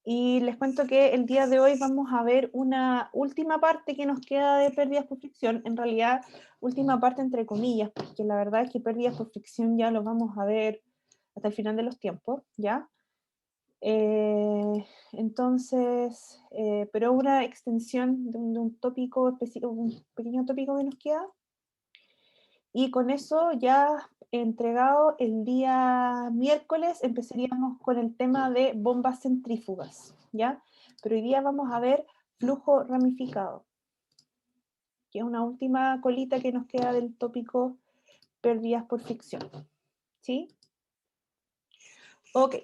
Y les cuento que el día de hoy vamos a ver una última parte que nos queda de pérdidas por fricción, en realidad última parte entre comillas, porque la verdad es que pérdidas por fricción ya lo vamos a ver hasta el final de los tiempos, ¿ya? Entonces, pero una extensión de un tópico específico, un pequeño tópico que nos queda, y con eso ya entregado el día miércoles empezaríamos con el tema de bombas centrífugas, ¿ya? Pero hoy día vamos a ver flujo ramificado, que es una última colita que nos queda del tópico pérdidas por fricción, ¿sí? Ok,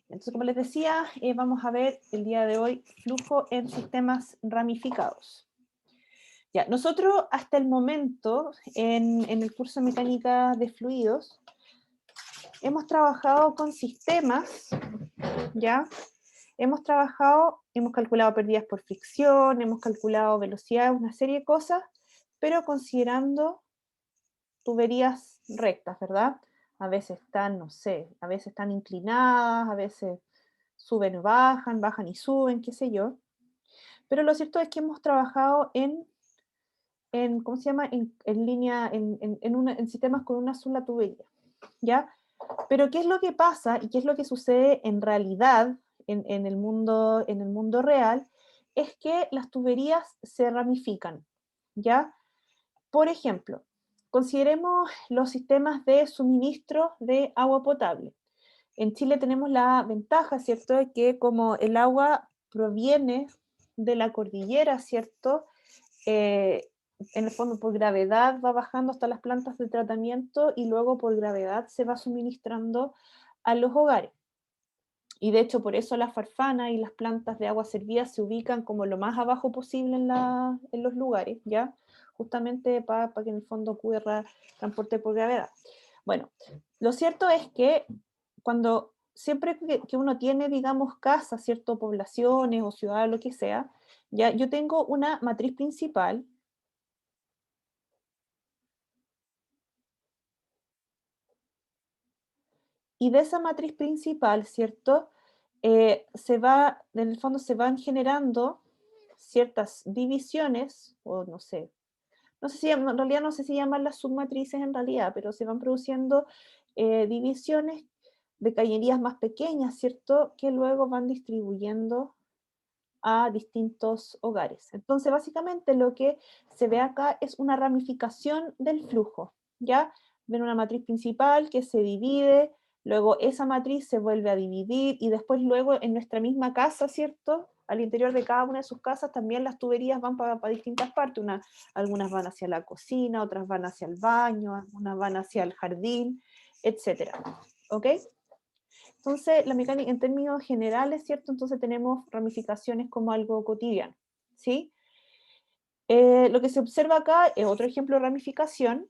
entonces como les decía, vamos a ver el día de hoy flujo en sistemas ramificados. Ya, nosotros hasta el momento en el curso de mecánica de fluidos hemos trabajado con sistemas, ¿ya? Hemos calculado pérdidas por fricción, hemos calculado velocidad, una serie de cosas, pero considerando tuberías rectas, ¿verdad? A veces están, no sé, a veces están inclinadas, a veces suben y bajan, bajan y suben, qué sé yo. Pero lo cierto es que hemos trabajado ¿cómo se llama? En línea, en sistemas con una sola tubería, ¿ya? Pero ¿qué es lo que pasa y qué es lo que sucede en realidad en en el mundo real? Es que las tuberías se ramifican, ¿ya? Por ejemplo, consideremos los sistemas de suministro de agua potable. En Chile tenemos la ventaja, ¿cierto?, de que como el agua proviene de la cordillera, ¿cierto? Eh, en el fondo por gravedad va bajando hasta las plantas de tratamiento y luego por gravedad se va suministrando a los hogares. Y de hecho por eso las farfanas y las plantas de agua servidas se ubican como lo más abajo posible en los lugares, ¿ya? Justamente para que en el fondo ocurra transporte por gravedad. Bueno, lo cierto es que siempre que uno tiene, digamos, casas, ¿cierto? Poblaciones o ciudades, lo que sea, ya yo tengo una matriz principal. Y de esa matriz principal, ¿cierto? En el fondo se van generando ciertas divisiones, o no sé si, en realidad no sé si llamarlas submatrices en realidad, pero se van produciendo divisiones de cañerías más pequeñas, ¿cierto? Que luego van distribuyendo a distintos hogares. Entonces, básicamente lo que se ve acá es una ramificación del flujo, ¿ya? Ven una matriz principal que se divide, luego esa matriz se vuelve a dividir y después luego en nuestra misma casa, ¿cierto? Al interior de cada una de sus casas también las tuberías van para distintas partes, algunas van hacia la cocina, otras van hacia el baño, algunas van hacia el jardín, etcétera. ¿Ok? Entonces, la mecánica en términos generales, ¿cierto? Entonces tenemos ramificaciones como algo cotidiano, ¿sí? Lo que se observa acá es otro ejemplo de ramificación,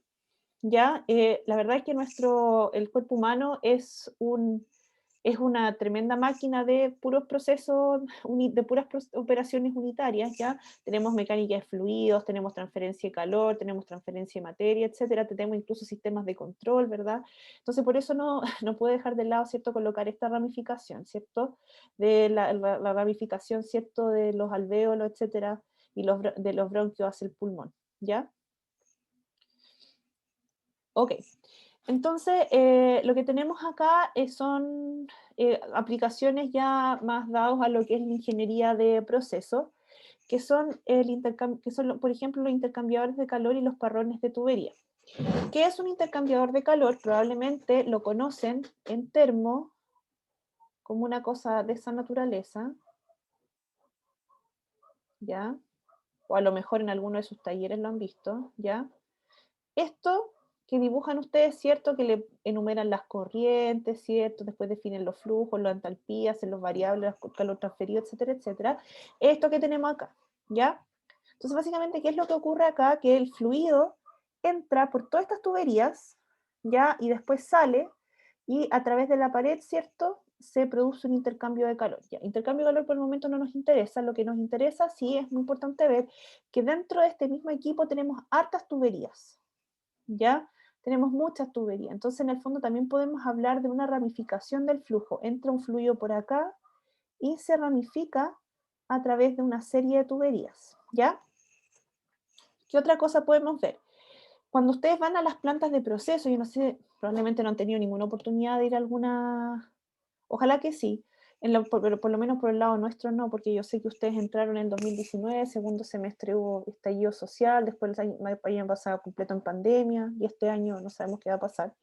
¿ya? La verdad es que el cuerpo humano es una tremenda máquina de puros procesos, de puras operaciones unitarias, ¿ya? Tenemos mecánica de fluidos, tenemos transferencia de calor, tenemos transferencia de materia, etcétera, tenemos incluso sistemas de control, ¿verdad? Entonces, por eso no puede dejar de lado, ¿cierto?, colocar esta ramificación, ¿cierto? De la ramificación, ¿cierto?, de los alvéolos, etcétera, y de los bronquios hacia el pulmón, ¿ya? Ok. Entonces, lo que tenemos acá son aplicaciones ya más dadas a lo que es la ingeniería de procesos, que son, por ejemplo, los intercambiadores de calor y los parrones de tubería. ¿Qué es un intercambiador de calor? Probablemente lo conocen en termo como una cosa de esa naturaleza, ¿ya? O a lo mejor en alguno de sus talleres lo han visto, ¿ya? Esto que dibujan ustedes, ¿cierto? Que le enumeran las corrientes, ¿cierto? Después definen los flujos, las entalpías, los variables, el calor transferido, etcétera, etcétera. Esto que tenemos acá, ¿ya? Entonces, básicamente, ¿qué es lo que ocurre acá? Que el fluido entra por todas estas tuberías, ¿ya? Y después sale, y a través de la pared, ¿cierto? Se produce un intercambio de calor. Ya, intercambio de calor por el momento no nos interesa, lo que nos interesa sí es muy importante ver que dentro de este mismo equipo tenemos hartas tuberías, ¿ya? Tenemos muchas tuberías. Entonces, en el fondo también podemos hablar de una ramificación del flujo. Entra un fluido por acá y se ramifica a través de una serie de tuberías, ¿ya? ¿Qué otra cosa podemos ver? Cuando ustedes van a las plantas de proceso, yo no sé, probablemente no han tenido ninguna oportunidad de ir a alguna, ojalá que sí, pero por lo menos por el lado nuestro no, porque yo sé que ustedes entraron en 2019, segundo semestre hubo estallido social, después el año pasado completo en pandemia, y este año no sabemos qué va a pasar.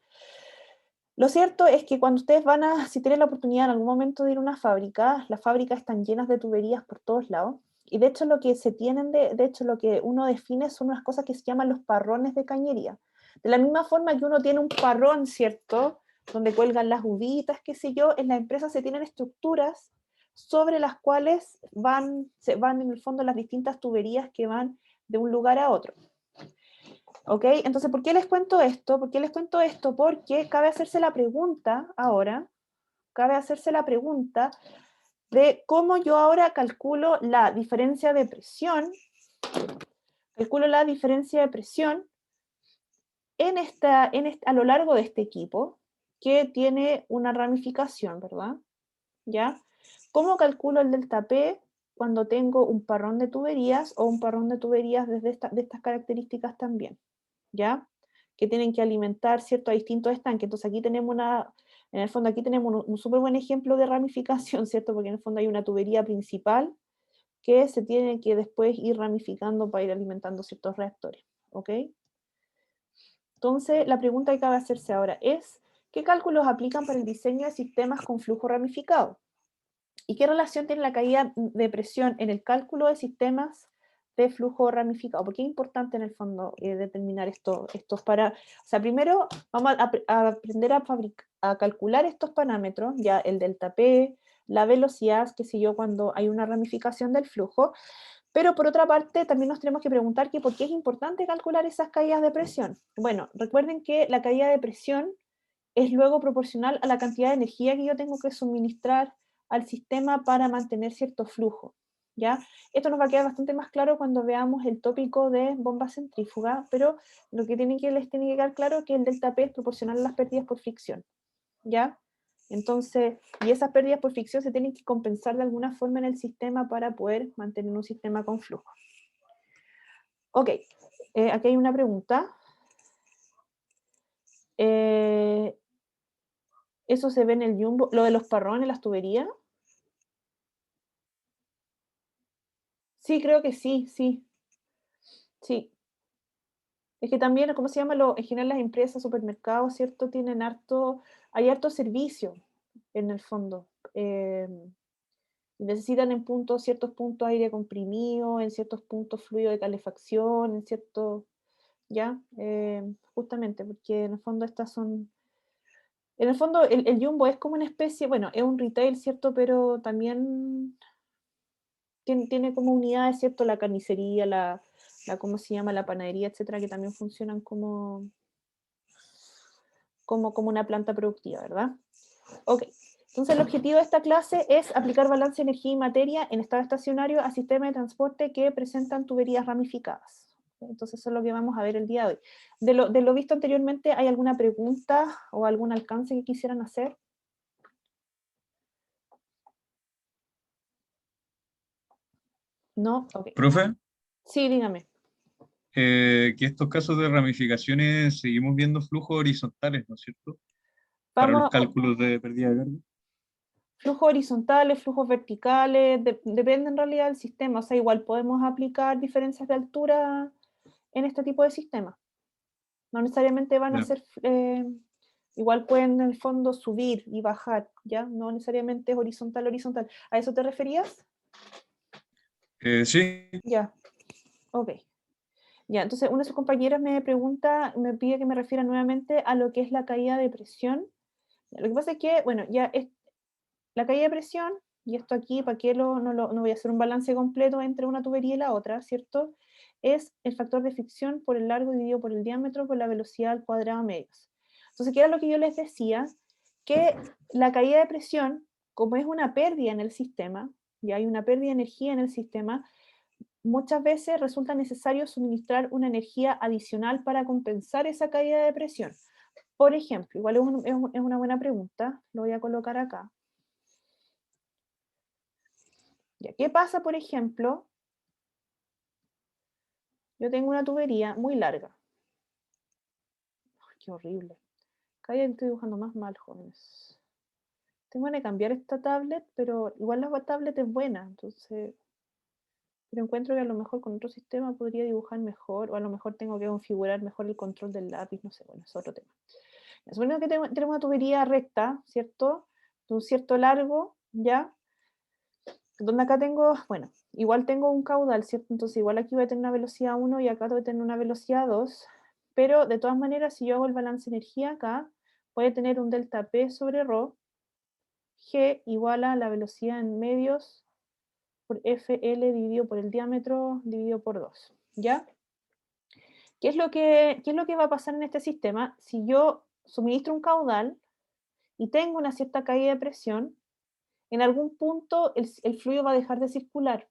Lo cierto es que cuando ustedes van a, si tienen la oportunidad en algún momento de ir a una fábrica, las fábricas están llenas de tuberías por todos lados, y de hecho lo que se tienen, de hecho lo que uno define son unas cosas que se llaman los parrones de cañería. De la misma forma que uno tiene un parrón, ¿cierto?, donde cuelgan las uvitas, qué sé yo, en las empresas se tienen estructuras sobre las cuales se van en el fondo las distintas tuberías que van de un lugar a otro. ¿Ok? Entonces, ¿por qué les cuento esto? ¿Por qué les cuento esto? Porque cabe hacerse la pregunta ahora, cabe hacerse la pregunta de cómo yo ahora calculo la diferencia de presión, a lo largo de este equipo, que tiene una ramificación, ¿verdad? ¿Ya? ¿Cómo calculo el delta P cuando tengo un parrón de tuberías o un parrón de tuberías de estas características también? ¿Ya? Que tienen que alimentar, ¿cierto?, a distintos estanques. Entonces aquí tenemos en el fondo aquí tenemos un súper buen ejemplo de ramificación, ¿cierto? Porque en el fondo hay una tubería principal que se tiene que después ir ramificando para ir alimentando ciertos reactores, ¿ok? Entonces, la pregunta que cabe hacerse ahora es, ¿qué cálculos aplican para el diseño de sistemas con flujo ramificado? ¿Y qué relación tiene la caída de presión en el cálculo de sistemas de flujo ramificado? Porque es importante en el fondo determinar estos para... O sea, primero vamos a aprender a calcular estos parámetros, ya el delta P, la velocidad, qué sé yo, cuando hay una ramificación del flujo, pero por otra parte también nos tenemos que preguntar que por qué es importante calcular esas caídas de presión. Bueno, recuerden que la caída de presión es luego proporcional a la cantidad de energía que yo tengo que suministrar al sistema para mantener cierto flujo, ¿ya? Esto nos va a quedar bastante más claro cuando veamos el tópico de bomba centrífuga, pero lo que les tiene que quedar claro es que el delta P es proporcional a las pérdidas por fricción, ¿ya? Entonces, y esas pérdidas por fricción se tienen que compensar de alguna forma en el sistema para poder mantener un sistema con flujo. Ok, aquí hay una pregunta. ¿Eso se ve en el jumbo? ¿Lo de los parrones, las tuberías? Sí, creo que sí, sí, sí. Es que también, ¿cómo se llama? En general las empresas, supermercados, ¿cierto? Hay harto servicio en el fondo. Necesitan en ciertos puntos aire comprimido, en ciertos puntos fluido de calefacción, en ciertos, ¿ya? Justamente, porque en el fondo el Jumbo es como una especie, bueno, es un retail, ¿cierto? Pero también tiene como unidades, ¿cierto? La carnicería, ¿cómo se llama? La panadería, etcétera, que también funcionan como una planta productiva, ¿verdad? Ok, entonces el objetivo de esta clase es aplicar balance de energía y materia en estado estacionario a sistemas de transporte que presentan tuberías ramificadas. Entonces eso es lo que vamos a ver el día de hoy. De lo visto anteriormente, ¿hay alguna pregunta o algún alcance que quisieran hacer? ¿No? Ok. Profe, Sí, dígame. que estos casos de ramificaciones seguimos viendo flujos horizontales, ¿no es cierto? Para los Vamos, cálculos de pérdida de carga. flujos horizontales, flujos verticales, depende en realidad del sistema. O sea, igual podemos aplicar diferencias de altura en este tipo de sistemas. No necesariamente van a Ya. ser, igual pueden en el fondo subir y bajar, ¿ya? No necesariamente es horizontal, horizontal. ¿A eso te referías? Sí, Ya, ok. Ya, entonces una de sus compañeras me pide que me refiera nuevamente a lo que es la caída de presión. Lo que pasa es que, bueno, ya es la caída de presión, y esto aquí, ¿para qué no voy a hacer un balance completo entre una tubería y la otra, ¿cierto? Es el factor de fricción por el largo dividido por el diámetro por la velocidad al cuadrado medios. Entonces, ¿qué era lo que yo les decía? Que la caída de presión, como es una pérdida en el sistema, y hay una pérdida de energía en el sistema, muchas veces resulta necesario suministrar una energía adicional para compensar esa caída de presión. Por ejemplo, igual es una buena pregunta, lo voy a colocar acá. Ya, ¿qué pasa, por ejemplo? Yo tengo una tubería muy larga. Ay, qué horrible. Cada día estoy dibujando más mal, jóvenes. Tengo que cambiar esta tablet, pero igual la tablet es buena, entonces... Pero encuentro que a lo mejor con otro sistema podría dibujar mejor, o a lo mejor tengo que configurar mejor el control del lápiz, no sé, bueno, es otro tema. Suponiendo que tenemos una tubería recta, ¿cierto? De un cierto largo, ¿ya? Donde acá tengo, bueno, igual tengo un caudal, ¿cierto? Entonces igual aquí voy a tener una velocidad 1 y acá voy a tener una velocidad 2, pero de todas maneras, si yo hago el balance de energía acá, voy a tener un delta P sobre ρ, G igual a la velocidad en medios por FL dividido por el diámetro dividido por 2, ¿ya? ¿Qué es lo que va a pasar en este sistema? Si yo suministro un caudal y tengo una cierta caída de presión, en algún punto el fluido va a dejar de circular,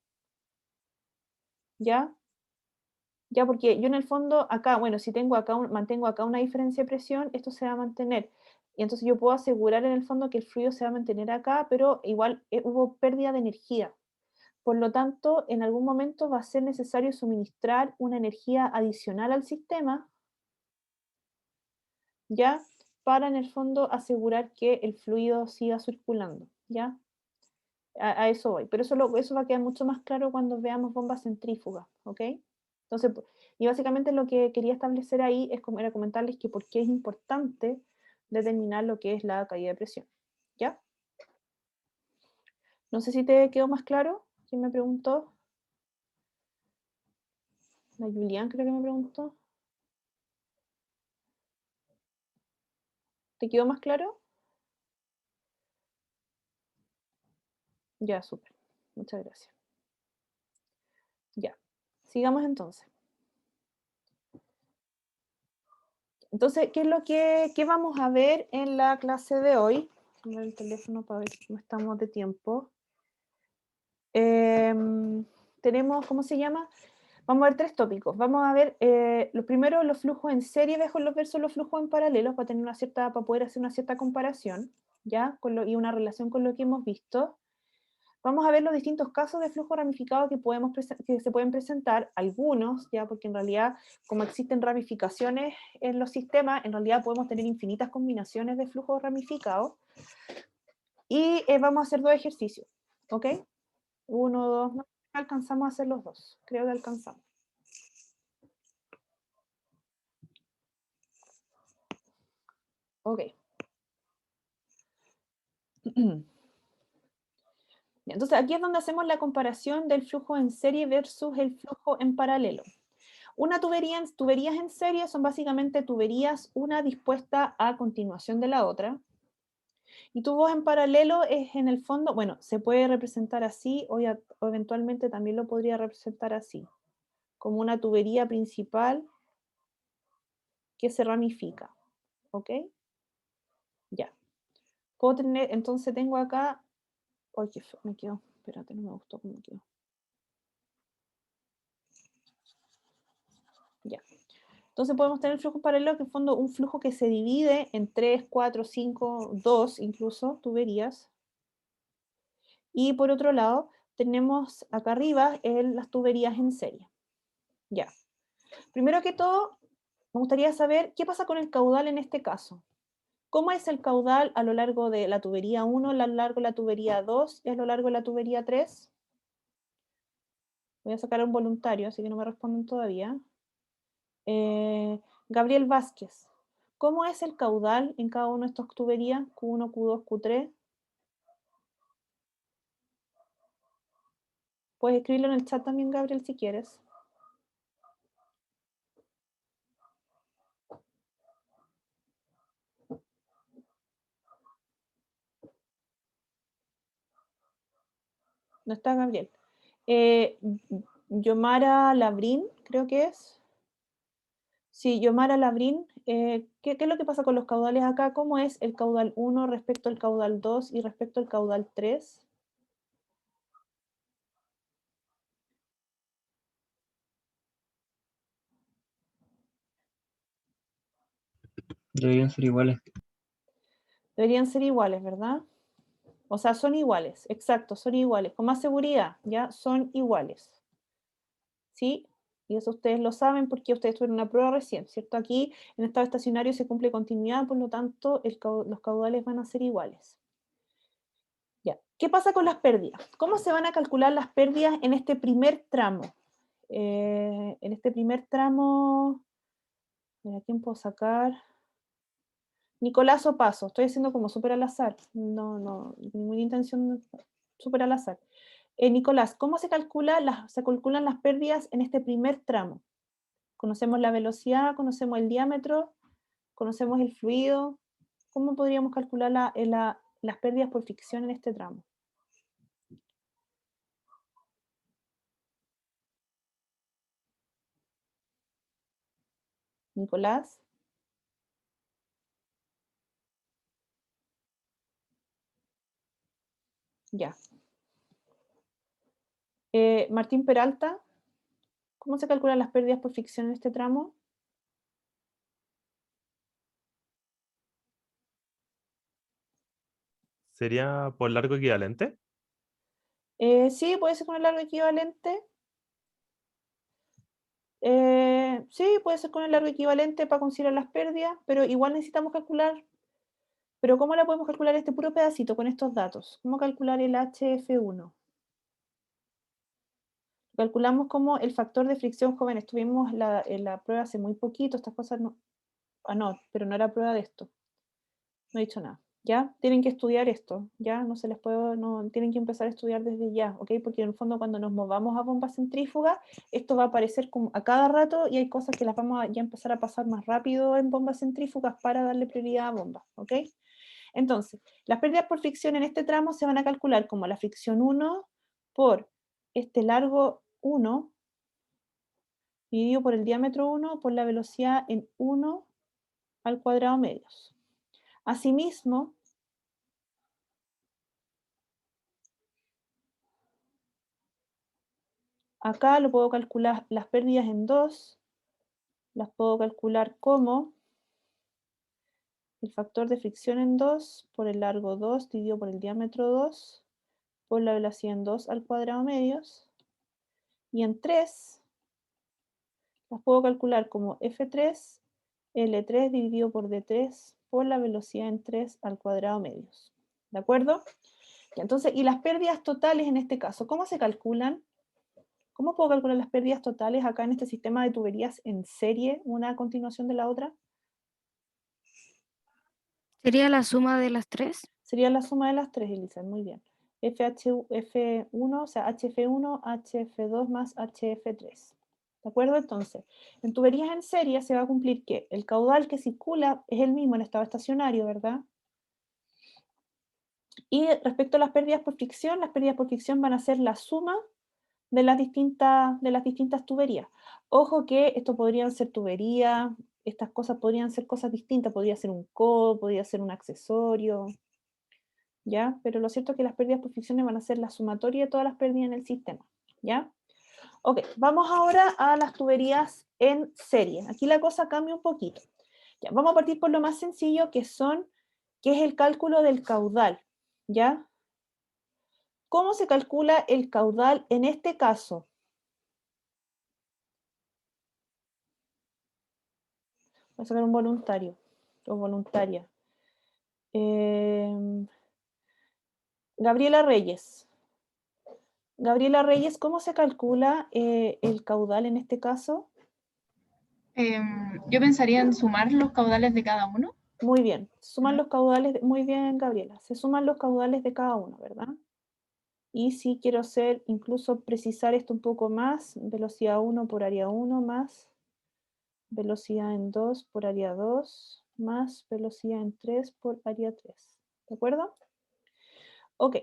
¿ya? Ya, porque yo en el fondo acá, bueno, si tengo acá mantengo acá una diferencia de presión, esto se va a mantener. Y entonces yo puedo asegurar en el fondo que el fluido se va a mantener acá, pero igual hubo pérdida de energía. Por lo tanto, en algún momento va a ser necesario suministrar una energía adicional al sistema, ¿ya? Para en el fondo asegurar que el fluido siga circulando, ¿ya? A eso voy. Pero eso va a quedar mucho más claro cuando veamos bombas centrífugas, ¿ok? Entonces, y básicamente lo que quería establecer ahí era comentarles que por qué es importante determinar lo que es la caída de presión, ¿ya? No sé si te quedó más claro. ¿Quién me preguntó? La Julián creo que me preguntó. ¿Te quedó más claro? Ya, súper. Muchas gracias. Ya. Sigamos entonces. Entonces, ¿qué vamos a ver en la clase de hoy? Voy a ver el teléfono para ver cómo estamos de tiempo. Tenemos, ¿cómo se llama? Vamos a ver 3 tópicos. Vamos a ver lo primero, los flujos en serie versus los flujos en paralelo, para poder hacer una cierta comparación, ¿ya? Y una relación con lo que hemos visto. Vamos a ver los distintos casos de flujo ramificado que se pueden presentar, algunos, ya, porque en realidad, como existen ramificaciones en los sistemas, en realidad podemos tener infinitas combinaciones de flujos ramificados. Y vamos a hacer 2 ejercicios, ¿ok? 1, 2, no alcanzamos a hacer los 2, creo que alcanzamos. Ok. Entonces aquí es donde hacemos la comparación del flujo en serie versus el flujo en paralelo. Tuberías en serie son básicamente tuberías una dispuesta a continuación de la otra. Y tubos en paralelo es en el fondo, bueno, se puede representar así o eventualmente también lo podría representar así, como una tubería principal que se ramifica. ¿Ok? Ya. Puedo tener, entonces tengo acá, oye, me quedó, espérate, no me gustó cómo me quedó. Ya. Entonces podemos tener flujo paralelo, que en fondo un flujo que se divide en 3, 4, 5, 2 incluso tuberías. Y por otro lado, tenemos acá arriba las tuberías en serie. Ya. Primero que todo, me gustaría saber qué pasa con el caudal en este caso. ¿Cómo es el caudal a lo largo de la tubería 1, a lo largo de la tubería 2 y a lo largo de la tubería 3? Voy a sacar a un voluntario, así que no me responden todavía. Gabriel Vázquez, ¿cómo es el caudal en cada una de estas tuberías? Q1, Q2, Q3. Puedes escribirlo en el chat también, Gabriel, si quieres. No está Gabriel. Yomara Labrín, creo que es. Sí, Yomara Labrín. ¿Qué es lo que pasa con los caudales acá? ¿Cómo es el caudal 1 respecto al caudal 2 y respecto al caudal 3? Deberían ser iguales. Deberían ser iguales, ¿verdad? O sea, son iguales, exacto, son iguales. Con más seguridad, ¿ya? Son iguales. ¿Sí? Y eso ustedes lo saben porque ustedes tuvieron una prueba recién, ¿cierto? Aquí, en estado estacionario, se cumple continuidad, por lo tanto, los caudales van a ser iguales. Ya. ¿Qué pasa con las pérdidas? ¿Cómo se van a calcular las pérdidas en este primer tramo? En este primer tramo, ¿a quién puedo sacar? Nicolás o Paso, estoy haciendo como súper al azar, no, ninguna intención, súper al azar. Nicolás, ¿cómo se calculan las pérdidas en este primer tramo? Conocemos la velocidad, conocemos el diámetro, conocemos el fluido. ¿Cómo podríamos calcular las pérdidas por fricción en este tramo? Nicolás. Ya. Martín Peralta, ¿cómo se calculan las pérdidas por fricción en este tramo? ¿Sería por largo equivalente? Sí, puede ser con el largo equivalente. Sí, puede ser con el largo equivalente para considerar las pérdidas, pero igual necesitamos calcular. Pero ¿cómo la podemos calcular este puro pedacito con estos datos? ¿Cómo calcular el HF1? Calculamos como el factor de fricción, jóvenes. Tuvimos en la prueba hace muy poquito, estas cosas no. Ah, no, pero no era prueba de esto. No he dicho nada. ¿Ya? Tienen que estudiar esto, ¿ya? No se les puede, no, tienen que empezar a estudiar desde ya, ¿ok? Porque en el fondo cuando nos movamos a bombas centrífugas, esto va a aparecer como a cada rato y hay cosas que las vamos a ya empezar a pasar más rápido en bombas centrífugas para darle prioridad a bombas, ¿ok? Entonces, las pérdidas por fricción en este tramo se van a calcular como la fricción 1 por este largo 1 dividido por el diámetro 1 por la velocidad en 1 al cuadrado medios. Asimismo, acá lo puedo calcular las pérdidas en 2, las puedo calcular como el factor de fricción en 2 por el largo 2 dividido por el diámetro 2 por la velocidad en 2 al cuadrado medios. Y en 3 las puedo calcular como F3, L3 dividido por D3 por la velocidad en 3 al cuadrado medios. ¿De acuerdo? Entonces, ¿y las pérdidas totales en este caso? ¿Cómo se calculan? ¿Cómo puedo calcular las pérdidas totales acá en este sistema de tuberías en serie, una a continuación de la otra? ¿Sería la suma de las tres? Sería la suma de las tres, Elisa, muy bien. F1, o sea, HF1, HF2 más HF3. ¿De acuerdo? Entonces, en tuberías en serie se va a cumplir que el caudal que circula es el mismo en estado estacionario, ¿verdad? Y respecto a las pérdidas por fricción van a ser la suma de las distintas tuberías. Ojo que esto podrían ser tuberías, estas cosas podrían ser cosas distintas, podría ser un codo, podría ser un accesorio, ¿ya? Pero lo cierto es que las pérdidas por fricción van a ser la sumatoria de todas las pérdidas en el sistema, ¿ya? Ok, vamos ahora a las tuberías en serie. Aquí la cosa cambia un poquito. Ya, vamos a partir por lo más sencillo que es el cálculo del caudal, ¿ya? ¿Cómo se calcula el caudal en este caso? Voy a sacar un voluntario o voluntaria. Gabriela Reyes. Gabriela Reyes, ¿cómo se calcula el caudal en este caso? Yo pensaría en sumar los caudales de cada uno. Muy bien, suman los caudales, muy bien, Gabriela, se suman los caudales de cada uno, ¿verdad? Y si quiero hacer, incluso precisar esto un poco más, velocidad 1 por área 1 más velocidad en 2 por área 2 más velocidad en 3 por área 3. ¿De acuerdo? Ok.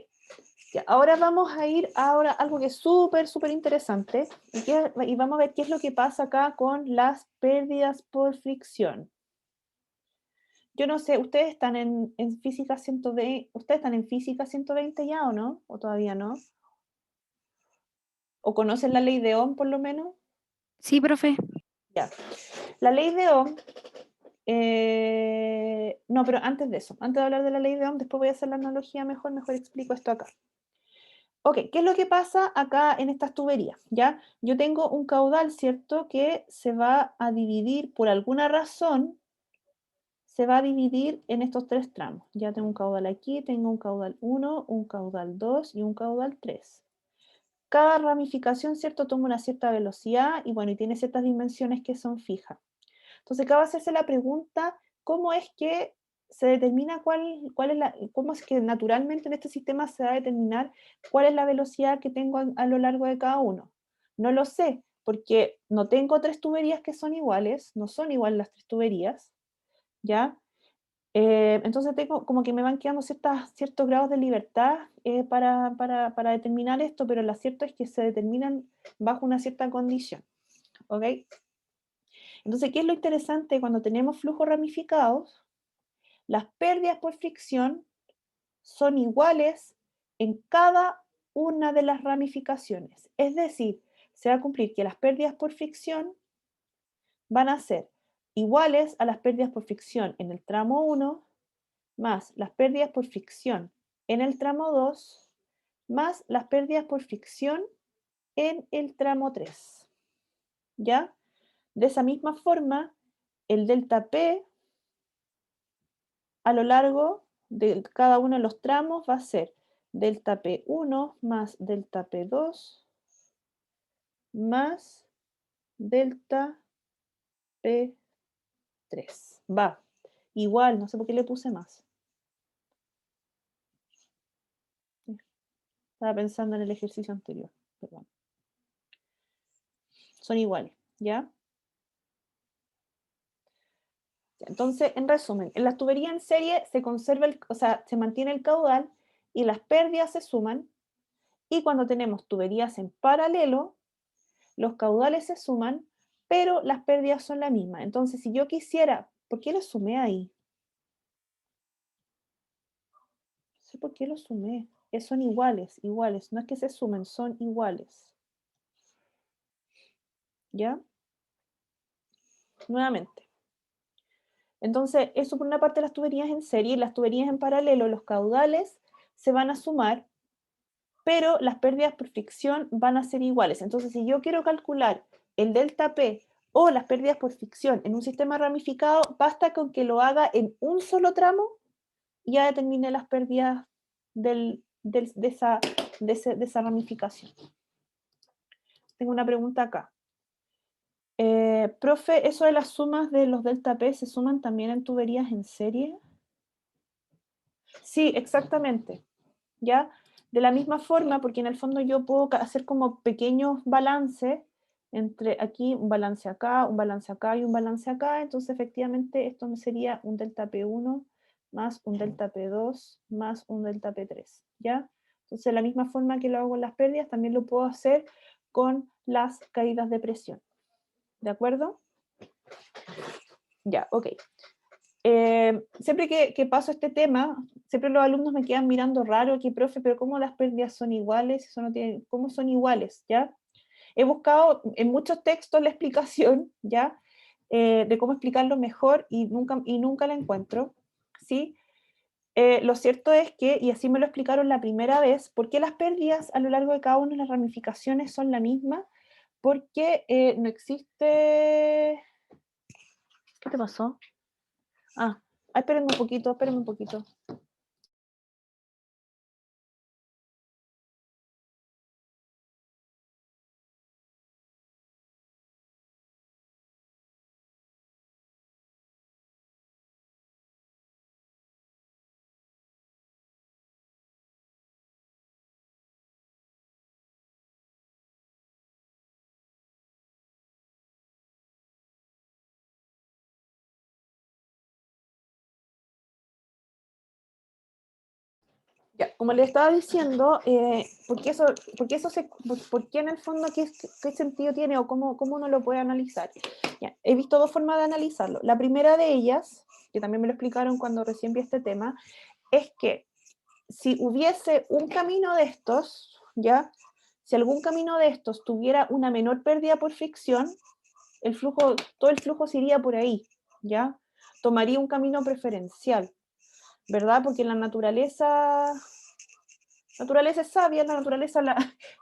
Ya, ahora vamos a ir a algo que es súper interesante y vamos a ver qué es lo que pasa acá con las pérdidas por fricción. Yo no sé, ¿ustedes están en física 120? ¿Ustedes están en física 120 ya o no? ¿O todavía no? ¿O conocen la ley de Ohm por lo menos? Sí, profe. Ya. La ley de Ohm no, pero antes de eso, antes de hablar de la ley de Ohm, después voy a hacer la analogía mejor explico esto acá. Ok, ¿qué es lo que pasa acá en estas tuberías? ¿Ya? Yo tengo un caudal, ¿cierto? Que se va a dividir, por alguna razón, se va a dividir en estos tres tramos. Ya tengo un caudal aquí, tengo un caudal 1, un caudal 2 y un caudal 3. Cada ramificación, ¿cierto? Toma una cierta velocidad y bueno, y tiene ciertas dimensiones que son fijas. Entonces, acá va a hacerse la pregunta, ¿cómo es que se determina cómo es que naturalmente en este sistema se va a determinar cuál es la velocidad que tengo a lo largo de cada uno? No lo sé, porque no tengo tres tuberías que son iguales, no son iguales las tres tuberías, ¿ya? Entonces tengo como que me van quedando ciertos grados de libertad para determinar esto, pero lo cierto es que se determinan bajo una cierta condición, ¿ok? Entonces, ¿qué es lo interesante? Cuando tenemos flujos ramificados, las pérdidas por fricción son iguales en cada una de las ramificaciones. Es decir, se va a cumplir que las pérdidas por fricción van a ser iguales a las pérdidas por fricción en el tramo 1, más las pérdidas por fricción en el tramo 2, más las pérdidas por fricción en el tramo 3. ¿Ya? De esa misma forma, el delta P a lo largo de cada uno de los tramos va a ser delta P1 más delta P2 más delta P3. Va, igual, no sé por qué le puse más. Estaba pensando en el ejercicio anterior, perdón. Son iguales, ¿ya? Entonces, en resumen, en las tuberías en serie se conserva, se mantiene el caudal y las pérdidas se suman, y cuando tenemos tuberías en paralelo, los caudales se suman, pero las pérdidas son la misma. Entonces, si yo quisiera, ¿por qué lo sumé ahí? No sé por qué lo sumé. Son iguales, no es que se sumen, son iguales. ¿Ya? Nuevamente. Entonces, eso por una parte las tuberías en serie, y las tuberías en paralelo, los caudales se van a sumar, pero las pérdidas por fricción van a ser iguales. Entonces, si yo quiero calcular el delta P o las pérdidas por fricción en un sistema ramificado, basta con que lo haga en un solo tramo y ya determine las pérdidas de esa ramificación. Tengo una pregunta acá. Profe, ¿eso de las sumas de los delta P se suman también en tuberías en serie? Sí, exactamente. ¿Ya? De la misma forma, porque en el fondo yo puedo hacer como pequeños balances entre aquí, un balance acá y un balance acá, entonces efectivamente esto me sería un delta P1 más un delta P2 más un delta P3, ¿ya? Entonces de la misma forma que lo hago en las pérdidas, también lo puedo hacer con las caídas de presión, ¿de acuerdo? Ya, ok. Siempre que paso este tema, siempre los alumnos me quedan mirando raro aquí, profe, pero ¿cómo las pérdidas son iguales? Eso no tiene, ¿cómo son iguales? ¿Ya? He buscado en muchos textos la explicación, ¿ya? De cómo explicarlo mejor y nunca la encuentro, ¿sí? Lo cierto es que, y así me lo explicaron la primera vez, ¿por qué las pérdidas a lo largo de cada una de las ramificaciones son la misma? Porque no existe... ¿Qué te pasó? Ah, espérenme un poquito, espérenme un poquito. Ya, como le estaba diciendo, ¿por qué en el fondo, qué sentido tiene o cómo uno lo puede analizar? Ya, he visto dos formas de analizarlo. La primera de ellas, que también me lo explicaron cuando recién vi este tema, es que si hubiese un camino de estos, ¿ya? Si algún camino de estos tuviera una menor pérdida por fricción, todo el flujo se iría por ahí, ¿ya? tomaría un camino preferencial, ¿verdad? Porque la naturaleza es sabia, la naturaleza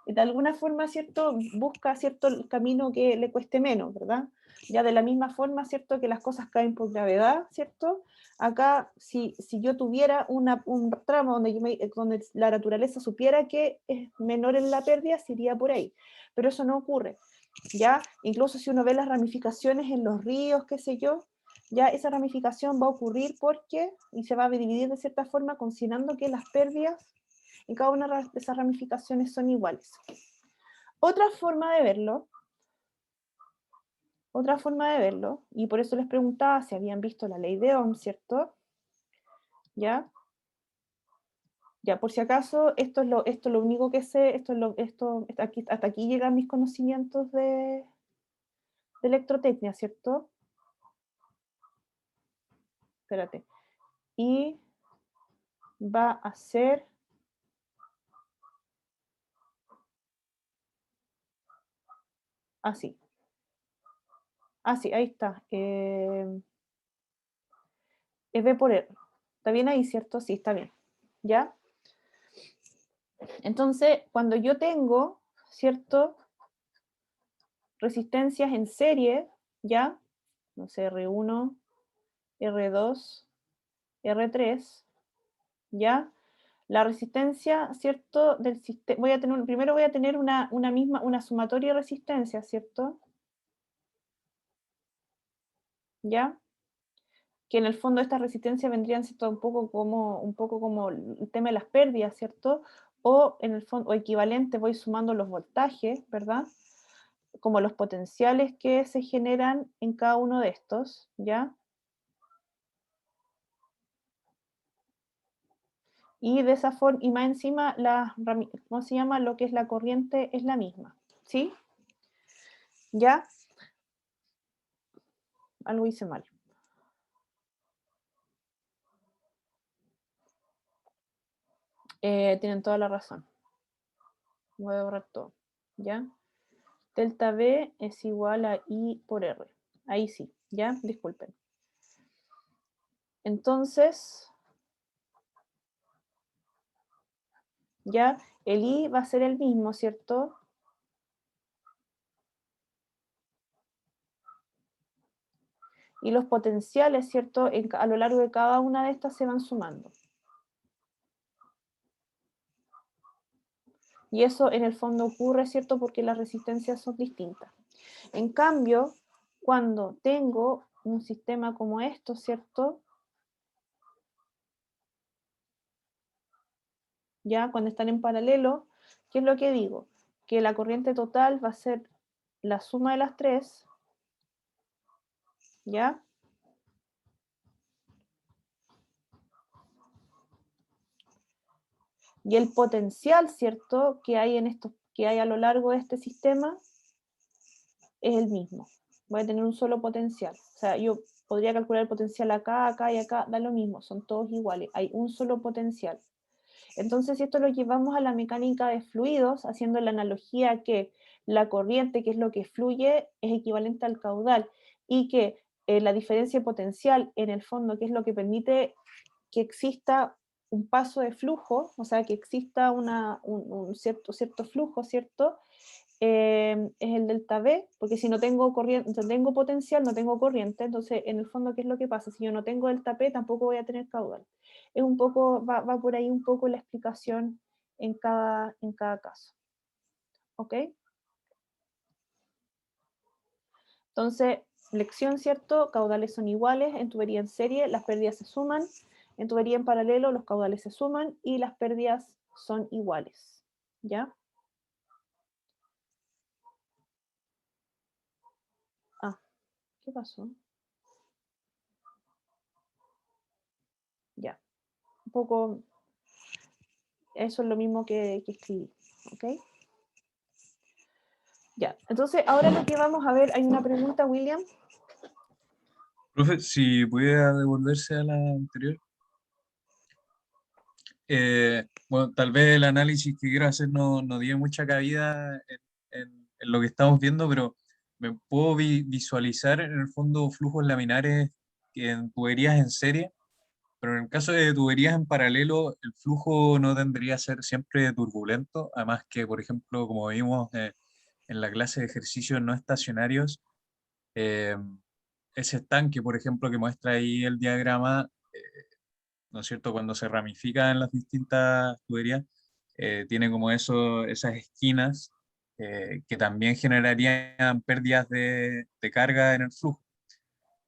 de alguna forma, ¿cierto? Busca, ¿cierto? El camino que le cueste menos, ¿verdad? Ya de la misma forma, ¿cierto? Que las cosas caen por gravedad, ¿cierto? Acá, si yo tuviera un tramo donde la naturaleza supiera que es menor en la pérdida, se iría por ahí. Pero eso no ocurre, ¿ya? Incluso si uno ve las ramificaciones en los ríos, qué sé yo, ya esa ramificación va a ocurrir y se va a dividir de cierta forma, considerando que las pérdidas en cada una de esas ramificaciones son iguales. Otra forma de verlo, y por eso les preguntaba si habían visto la ley de Ohm, ¿cierto? ¿Ya? Ya, por si acaso, esto es lo único que sé, hasta aquí llegan mis conocimientos de electrotecnia, ¿cierto? Espérate. Y va a ser así. Así, ahí está. Es B por R. ¿Está bien ahí, cierto? Sí, está bien. ¿Ya? Entonces, cuando yo tengo, ¿cierto? Resistencias en serie, ¿ya? No sé, R1, R2, R3, ¿ya? La resistencia, ¿cierto? Del sistema, primero voy a tener una sumatoria de resistencia, ¿cierto? ¿Ya? Que en el fondo estas resistencias vendrían siendo un poco como el tema de las pérdidas, ¿cierto? O en el fondo, o equivalente, voy sumando los voltajes, ¿verdad? Como los potenciales que se generan en cada uno de estos, ¿ya? Y de esa forma, y más encima, ¿cómo se llama? Lo que es la corriente es la misma, ¿sí? ¿Ya? Algo hice mal. Tienen toda la razón. Voy a borrar todo, ¿ya? Delta B es igual a I por R. Ahí sí, ¿ya? Disculpen. Entonces, ya, el I va a ser el mismo, ¿cierto? Y los potenciales, ¿cierto? A lo largo de cada una de estas se van sumando. Y eso en el fondo ocurre, ¿cierto? Porque las resistencias son distintas. En cambio, cuando tengo un sistema como esto, ¿cierto? Ya, cuando están en paralelo, ¿qué es lo que digo? Que la corriente total va a ser la suma de las tres, ¿ya? Y el potencial, ¿cierto? Que hay que hay a lo largo de este sistema es el mismo. Voy a tener un solo potencial. O sea, yo podría calcular el potencial acá, acá y acá, da lo mismo, son todos iguales. Hay un solo potencial. Entonces, si esto lo llevamos a la mecánica de fluidos, haciendo la analogía que la corriente, que es lo que fluye, es equivalente al caudal, y que la diferencia potencial, en el fondo, que es lo que permite que exista un paso de flujo, o sea, que exista un cierto flujo, ¿cierto? Es el delta V, porque si no tengo corriente, no tengo potencial, no tengo corriente, entonces en el fondo, ¿qué es lo que pasa? Si yo no tengo delta P, tampoco voy a tener caudal. Es un poco, va por ahí un poco la explicación en cada caso. ¿Ok? Entonces, lección, ¿cierto? Caudales son iguales, en tubería en serie las pérdidas se suman, en tubería en paralelo los caudales se suman y las pérdidas son iguales. ¿Ya? Ah, ¿qué pasó? Ya, un poco, eso es lo mismo que escribí, ¿ok? Ya, entonces ahora lo que vamos a ver, hay una pregunta, William. Profe, si pudiera devolverse a la anterior. Bueno, tal vez el análisis que quiero hacer no dio mucha cabida en lo que estamos viendo, pero me puedo visualizar en el fondo flujos laminares en tuberías en serie, pero en el caso de tuberías en paralelo, el flujo no tendría que ser siempre turbulento, además que, por ejemplo, como vimos en la clase de ejercicios no estacionarios, eh, ese estanque, por ejemplo, que muestra ahí el diagrama, ¿no es cierto? Cuando se ramifica en las distintas tuberías, tiene como esas esquinas que también generarían pérdidas de carga en el flujo.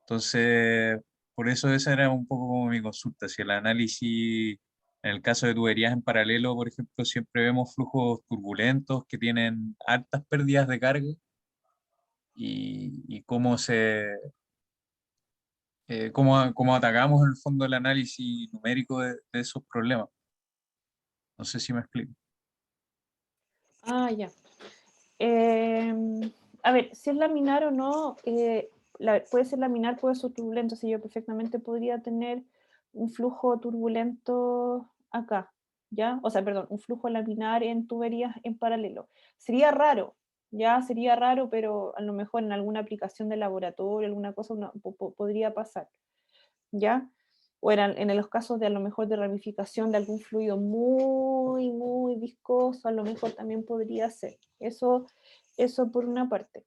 Entonces, por eso esa era un poco como mi consulta. Si el análisis, en el caso de tuberías en paralelo, por ejemplo, siempre vemos flujos turbulentos que tienen altas pérdidas de carga y cómo atacamos en el fondo el análisis numérico de esos problemas. No sé si me explico. Ah, ya. A ver, si es laminar o no, puede ser laminar, puede ser turbulento. Si yo perfectamente podría tener un flujo turbulento acá, ¿ya? O sea, perdón, un flujo laminar en tuberías en paralelo. Sería raro, ya sería raro, pero a lo mejor en alguna aplicación de laboratorio, alguna cosa podría pasar, ¿ya? O en los casos de a lo mejor de ramificación de algún fluido muy, muy viscoso, a lo mejor también podría ser. Eso por una parte.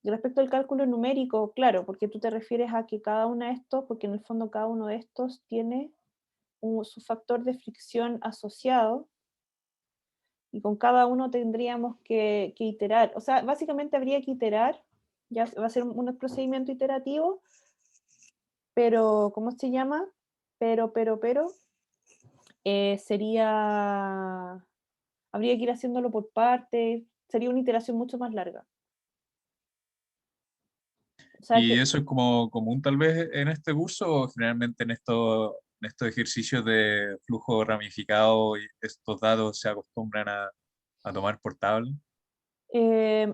Y respecto al cálculo numérico, claro, porque tú te refieres a que cada uno de estos, porque en el fondo cada uno de estos tiene su factor de fricción asociado, y con cada uno tendríamos que iterar. O sea, básicamente habría que iterar, ya va a ser un procedimiento iterativo, pero, ¿cómo se llama? Pero, habría que ir haciéndolo por partes, sería una iteración mucho más larga. O sea ¿Y que, eso es como común tal vez en este curso o generalmente en estos ejercicios de flujo ramificado y estos datos se acostumbran a tomar por tabla? eh,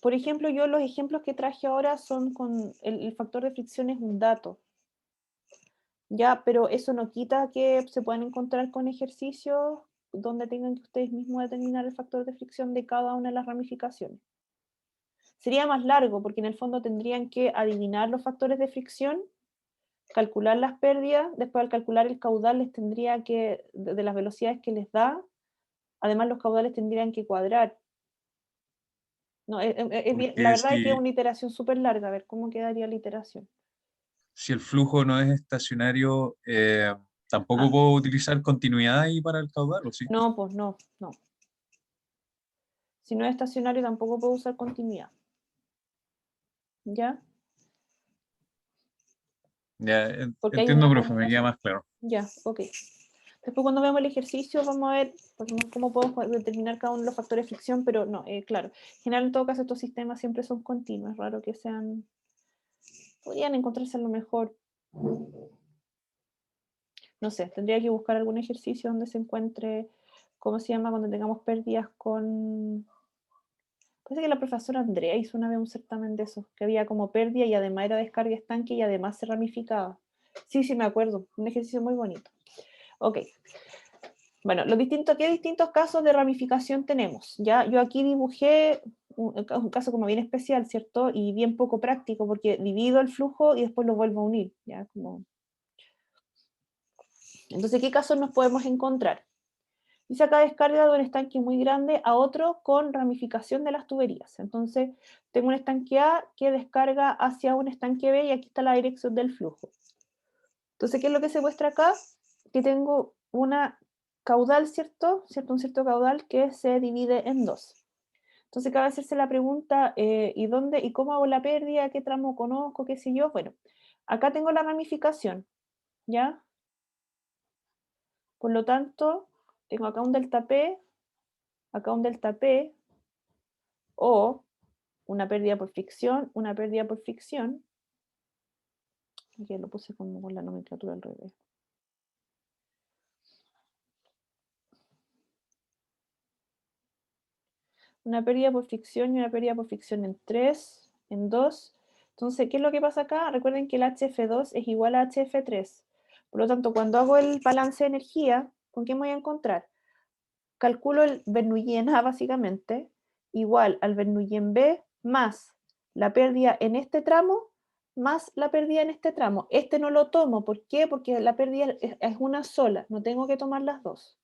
por ejemplo, yo los ejemplos que traje ahora son con el factor de fricción es un dato, ya, pero eso no quita que se puedan encontrar con ejercicios donde tengan que ustedes mismos determinar el factor de fricción de cada una de las ramificaciones. Sería más largo porque en el fondo tendrían que adivinar los factores de fricción, calcular las pérdidas, después al calcular el caudal les tendría que, de las velocidades que les da, además los caudales tendrían que cuadrar. No, la Porque verdad es que es una iteración súper larga, a ver cómo quedaría la iteración. si el flujo no es estacionario, tampoco Ah, puedo utilizar continuidad ahí para el caudal, ¿o sí? no, pues no. Si no es estacionario tampoco puedo usar continuidad. ¿Ya? Ya, Porque hay entiendo, una profe, me queda conmutación. más claro. Ya, ok. Después cuando veamos el ejercicio vamos a ver cómo podemos determinar cada uno de los factores de fricción, pero no, claro. En general, en todo caso, estos sistemas siempre son continuos. Es raro que sean... Podrían encontrarse a lo mejor... No sé, tendría que buscar algún ejercicio donde se encuentre, ¿cómo se llama? Cuando tengamos pérdidas con... Parece que la profesora Andrea hizo una vez un certamen de esos, que había como pérdida y además era descarga estanque y además se ramificaba. Sí, me acuerdo. Un ejercicio muy bonito. Ok. Bueno, ¿qué distintos casos de ramificación tenemos? Ya, yo aquí dibujé un caso como bien especial, ¿cierto? Y bien poco práctico, porque divido el flujo y después lo vuelvo a unir, ¿ya? Entonces, ¿qué casos nos podemos encontrar? Dice acá descarga de un estanque muy grande a otro con ramificación de las tuberías. Entonces, tengo un estanque A que descarga hacia un estanque B y aquí está la dirección del flujo. Entonces, ¿qué es lo que se muestra acá? Que tengo una caudal, ¿cierto? Un cierto caudal que se divide en dos. Entonces, cabe hacerse la pregunta, ¿y dónde y cómo hago la pérdida? ¿Qué tramo conozco? ¿Qué sé yo? Bueno, acá tengo la ramificación, ¿ya? Por lo tanto, tengo acá un delta P, acá un delta P, o una pérdida por fricción, una pérdida por fricción. Aquí lo puse como con la nomenclatura al revés. Una pérdida por fricción y una pérdida por fricción en 3, en 2. Entonces, ¿qué es lo que pasa acá? Recuerden que el HF2 es igual a HF3. Por lo tanto, cuando hago el balance de energía, ¿con qué me voy a encontrar? Calculo el Bernoulli A básicamente, igual al Bernoulli B más la pérdida en este tramo más la pérdida en este tramo. Este no lo tomo, ¿por qué? Porque la pérdida es una sola, no tengo que tomar las dos.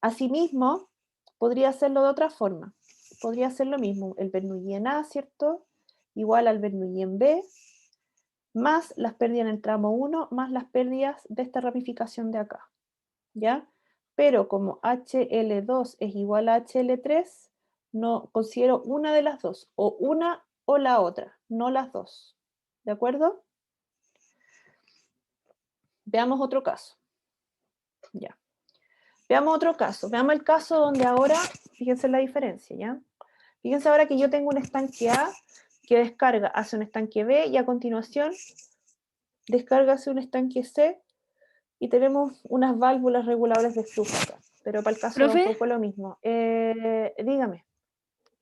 Asimismo, podría hacerlo de otra forma. Podría ser lo mismo, el Bernoulli en A, ¿cierto? Igual al Bernoulli en B, más las pérdidas en el tramo 1, más las pérdidas de esta ramificación de acá, ¿ya? Pero como HL2 es igual a HL3, no considero una de las dos, o una o la otra, no las dos, ¿de acuerdo? Veamos otro caso, ya. Veamos otro caso, veamos el caso donde ahora, fíjense la diferencia, ¿ya? Fíjense ahora que yo tengo un estanque A que descarga hacia un estanque B y a continuación descarga hacia un estanque C y tenemos unas válvulas reguladoras de flujo acá. Pero para el caso ¿Profe? un poco lo mismo. Dígame.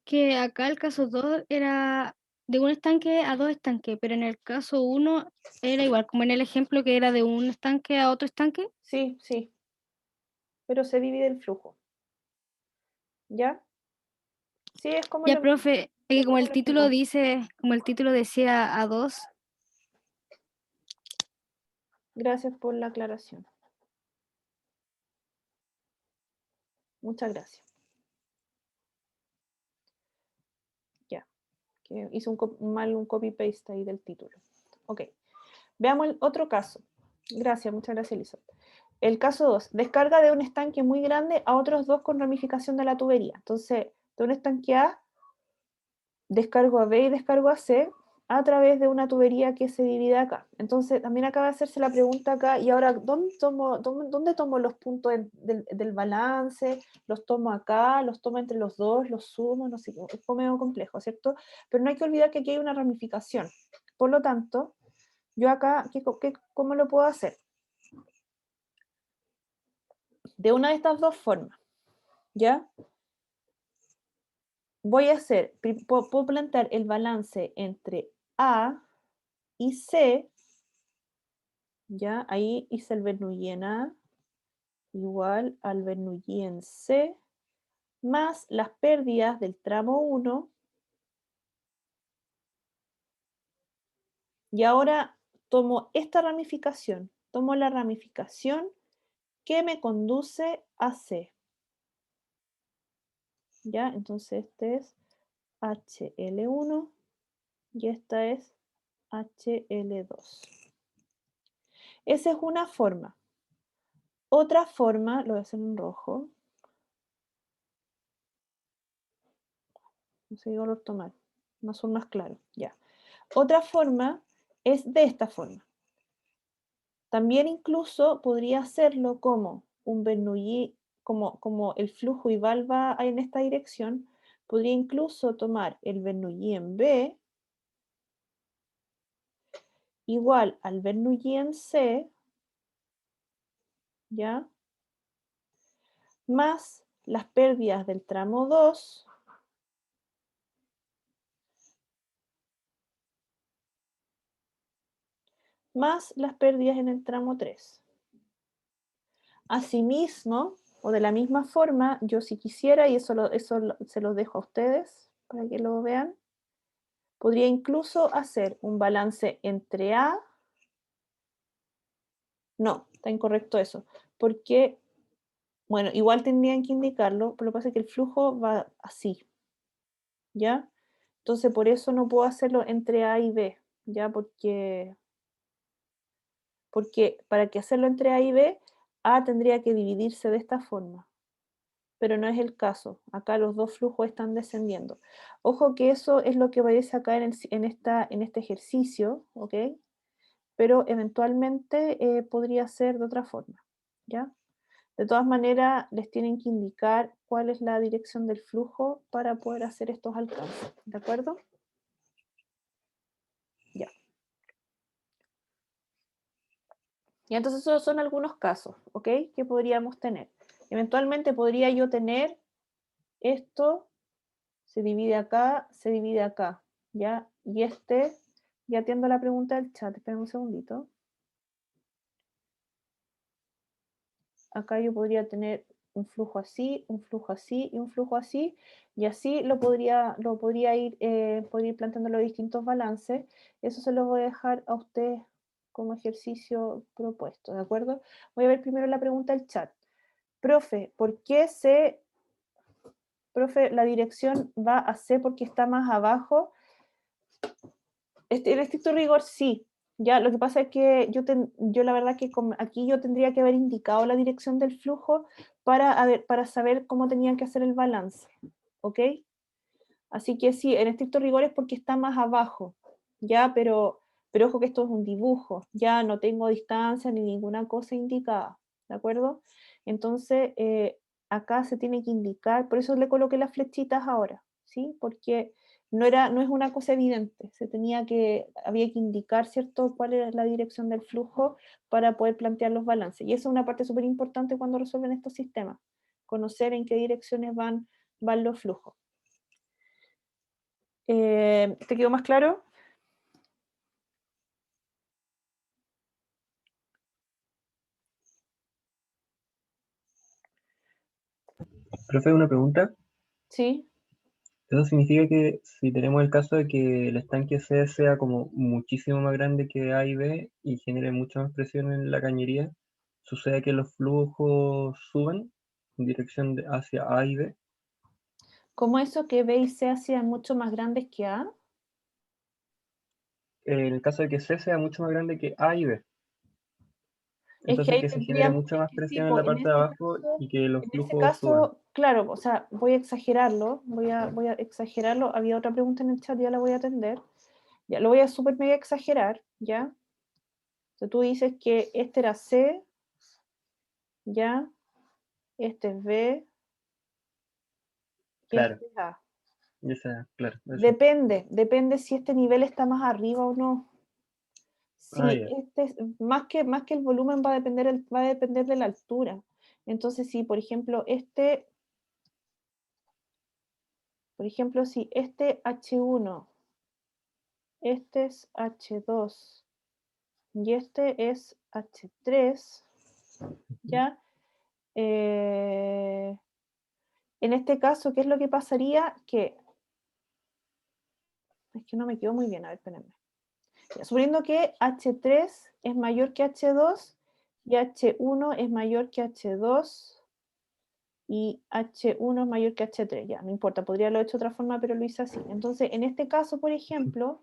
Que acá el caso 2 era de un estanque a dos estanques, pero en el caso 1 era igual, como en el ejemplo que era de un estanque a otro estanque. Sí, sí. Pero se divide el flujo. ¿Ya? Sí, es como Ya, lo mismo. profe, es que como ¿Cómo el lo título explico? dice, como el título decía a 2, Gracias por la aclaración. Muchas gracias. Ya. Que hice un copy-paste ahí del título. Ok. Veamos el otro caso. Gracias, muchas gracias, Elizabeth. El caso 2, descarga de un estanque muy grande a otros dos con ramificación de la tubería. Entonces, de un estanque A, descargo a B y descargo a C a través de una tubería que se divide acá. Entonces, también acaba de hacerse la pregunta acá, y ahora, ¿dónde tomo los puntos del balance? ¿Los tomo acá? ¿Los tomo entre los dos? ¿Los sumo? No sé, es como medio complejo, ¿cierto? Pero no hay que olvidar que aquí hay una ramificación. Por lo tanto, yo acá, ¿cómo lo puedo hacer? De una de estas dos formas, ¿ya? Voy a hacer, puedo plantear el balance entre A y C, ¿ya? Ahí hice el Bernoulli en A igual al Bernoulli en C, más las pérdidas del tramo 1, y ahora tomo esta ramificación, tomo la ramificación que me conduce a C, ¿ya? Entonces este es HL1 y esta es HL2. Esa es una forma. Otra forma, lo voy a hacer en rojo. No sé qué color tomar. Un azul más claro. Ya. Otra forma es de esta forma. También incluso podría hacerlo como un Bernoulli, como el flujo y valva en esta dirección. Podría incluso tomar el Bernoulli en B igual al Bernoulli en C, ¿ya? Más las pérdidas del tramo 2 más las pérdidas en el tramo 3. Asimismo, o de la misma forma, yo si quisiera, y eso se lo dejo a ustedes para que lo vean, podría incluso hacer un balance entre A. No, está incorrecto eso, porque, bueno, igual tendrían que indicarlo, pero lo que pasa es que el flujo va así, ¿ya? Entonces, por eso no puedo hacerlo entre A y B, ¿ya? Porque para que hacerlo entre A y B, A tendría que dividirse de esta forma, pero no es el caso. Acá los dos flujos están descendiendo. Ojo que eso es lo que aparece acá en este ejercicio, ¿ok? Pero eventualmente podría ser de otra forma, ¿ya? De todas maneras, les tienen que indicar cuál es la dirección del flujo para poder hacer estos alcances, ¿de acuerdo? Ya. Y entonces esos son algunos casos, ¿ok? Que podríamos tener. Eventualmente podría yo tener esto, se divide acá, ¿ya? Y ya atiendo la pregunta del chat, esperen un segundito. Acá yo podría tener un flujo así, un flujo así y un flujo así, y así podría ir planteando los distintos balances. Eso se lo voy a dejar a usted como ejercicio propuesto, ¿de acuerdo? Voy a ver primero la pregunta del chat. Profe, profe, la dirección va a C porque está más abajo? En estricto rigor, sí. Ya, lo que pasa es que yo la verdad que aquí yo tendría que haber indicado la dirección del flujo para saber cómo tenía que hacer el balance, ¿ok? Así que sí, en estricto rigor es porque está más abajo, ya, pero ojo que esto es un dibujo, ya no tengo distancia ni ninguna cosa indicada, ¿de acuerdo? Entonces, acá se tiene que indicar, por eso le coloqué las flechitas ahora, ¿sí? Porque no es una cosa evidente, había que indicar, ¿cierto?, cuál era la dirección del flujo para poder plantear los balances. Y eso es una parte súper importante cuando resuelven estos sistemas, conocer en qué direcciones van los flujos. ¿Te quedó más claro? Profe, una pregunta. Sí. ¿Eso significa que si tenemos el caso de que el estanque C sea como muchísimo más grande que A y B y genere mucha más presión en la cañería, sucede que los flujos suben en dirección hacia A y B? ¿Cómo eso que B y C sean mucho más grandes que A? En el caso de que C sea mucho más grande que A y B, Es que entonces ahí que se genere tendríamos, mucha es más que sí, presión en po, la parte de abajo y que los en ese flujos suban. caso, claro, o sea, voy a exagerarlo, voy a exagerarlo. Había otra pregunta en el chat, ya la voy a atender. Ya, lo voy a súper mega exagerar, ¿ya? Entonces tú dices que este era C, ¿ya? Este es B, y Claro, este es A. claro, eso. Depende si este nivel está más arriba o no. Ah, Sí, ya. más que el volumen va a depender de la altura. Entonces, si por ejemplo si este H1, este es H2 y este es H3, ¿ya? En este caso, ¿qué es lo que pasaría? Es que no me quedó muy bien, a ver, espérenme. Ya, suponiendo que H3 es mayor que H2 y H1 es mayor que H2 y H1 es mayor que H3, ya, no importa, podría haberlo hecho de otra forma, pero lo hice así. Entonces, en este caso, por ejemplo,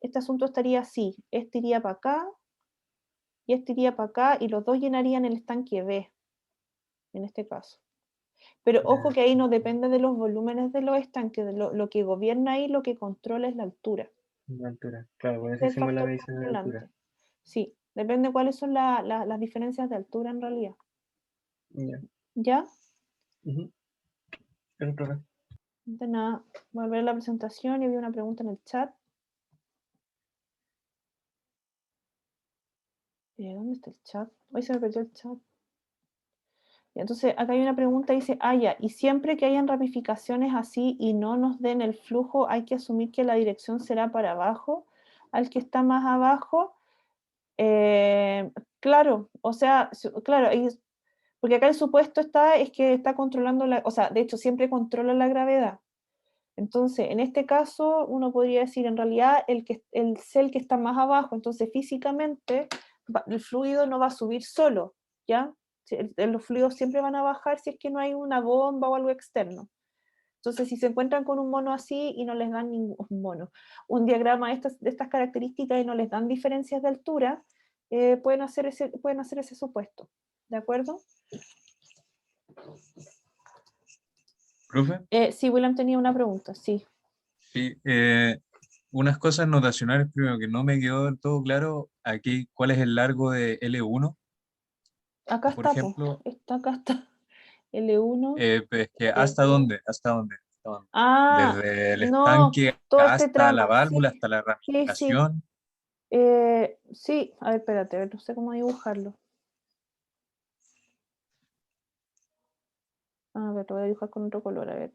este asunto estaría así, este iría para acá y este iría para acá y los dos llenarían el estanque B, en este caso. Pero ojo que ahí no depende de los volúmenes de los estanques, lo que gobierna ahí, lo que controla es la altura. La altura. Claro, por eso Es el hicimos la factor medición de altura. controlante. Sí, depende de cuáles son las diferencias de altura en realidad. Ya. ¿Ya? Ujú. Eso, profe. De nada, voy a ver la presentación y había una pregunta en el chat. ¿Dónde está el chat? Hoy se me perdió el chat. Y entonces, acá hay una pregunta, dice, ya, y siempre que hayan ramificaciones así y no nos den el flujo, hay que asumir que la dirección será para abajo, al que está más abajo. Claro, o sea, claro, porque acá el supuesto es que está controlando o sea, de hecho siempre controla la gravedad. Entonces, en este caso, uno podría decir, en realidad, el cel que está más abajo, entonces físicamente el fluido no va a subir solo, ¿ya? Los fluidos siempre van a bajar si es que no hay una bomba o algo externo. Entonces, si se encuentran con un mono así y no les dan un diagrama de estas características y no les dan diferencias de altura, pueden hacer ese supuesto. ¿De acuerdo? ¿Profe? Sí, William tenía una pregunta, sí. Sí, unas cosas notacionales, primero que no me quedó del todo claro aquí cuál es el largo de L1, Acá por está, pues. ejemplo, Acá está. L1. pues que hasta dónde, hasta dónde. Ah, Desde el no, estanque todo este hasta la tramo, válvula, sí, hasta la sí, sí. ramificación. Sí, a ver, espérate, a ver, no sé cómo dibujarlo. A ver, lo voy a dibujar con otro color, a ver.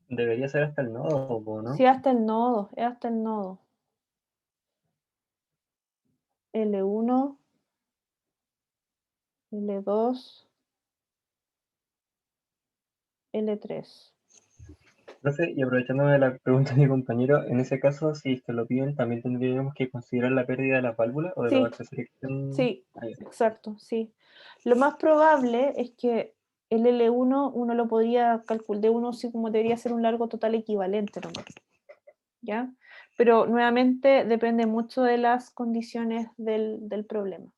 Debería ser hasta el nodo, ¿no? Sí, hasta el nodo, es hasta el nodo. L1, L2, L3. Profe, y aprovechando de la pregunta de mi compañero, en ese caso, si es que lo piden, ¿también tendríamos que considerar la pérdida de las válvulas o de los Sí, accesorios que estén? sí, Ah, ya. exacto, sí. Lo más probable es que el L1 uno lo podría calcular, de uno sí como debería ser un largo total equivalente nomás, ¿ya? Pero nuevamente depende mucho de las condiciones del problema.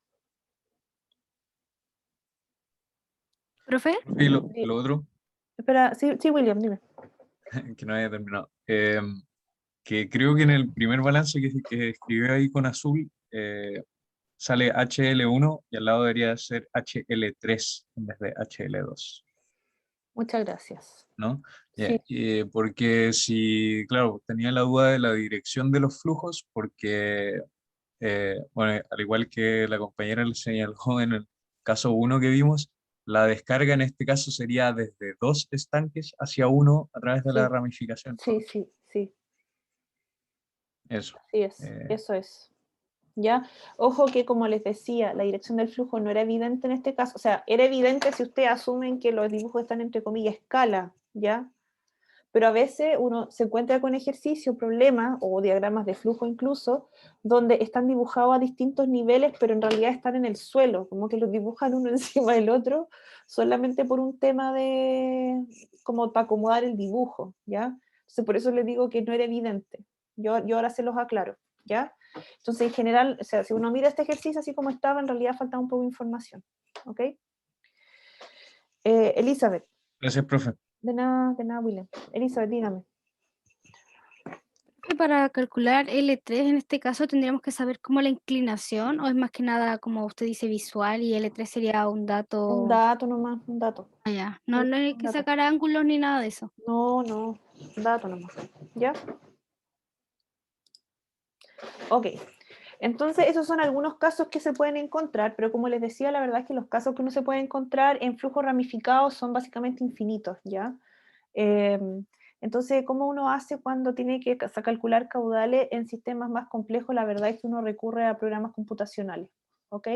¿Profe? Y lo otro, Espera, sí, sí, William, dime. que no haya terminado, que creo que en el primer balance que escribió ahí con azul, sale HL1 y al lado debería ser HL3 en vez de HL2. Muchas gracias. ¿No? Sí, Porque si, claro, tenía la duda de la dirección de los flujos, porque, bueno, al igual que la compañera le señaló en el caso uno que vimos, la descarga en este caso sería desde dos estanques hacia uno a través de la sí, ramificación. sí, sí, sí, Eso. así es, Eh, eso es. ¿Ya? Ojo que, como les decía, la dirección del flujo no era evidente en este caso, o sea, era evidente si ustedes asumen que los dibujos están entre comillas escala, ¿ya? Pero a veces uno se encuentra con ejercicios, problemas o diagramas de flujo incluso, donde están dibujados a distintos niveles, pero en realidad están en el suelo, como que los dibujan uno encima del otro, solamente por un tema de, como para acomodar el dibujo, ¿ya? Entonces por eso les digo que no era evidente. Yo ahora se los aclaro, ¿ya? Entonces en general, o sea, si uno mira este ejercicio así como estaba, en realidad falta un poco de información, ¿ok? Elizabeth, Gracias, profe. de nada, William. Elizabeth, dígame. Que para calcular L3 en este caso tendríamos que saber cómo la inclinación, o es más que nada, como usted dice, visual, y L3 sería un Un dato dato nomás, un dato. allá. No, Sí, no hay un que dato. sacar ángulos ni nada de eso. No, un dato nomás. ¿Ya? Ok. Entonces, esos son algunos casos que se pueden encontrar, pero como les decía, la verdad es que los casos que uno se puede encontrar en flujos ramificados son básicamente infinitos, ¿ya? Entonces, ¿cómo uno hace cuando tiene que calcular caudales en sistemas más complejos? La verdad es que uno recurre a programas computacionales, ¿ok?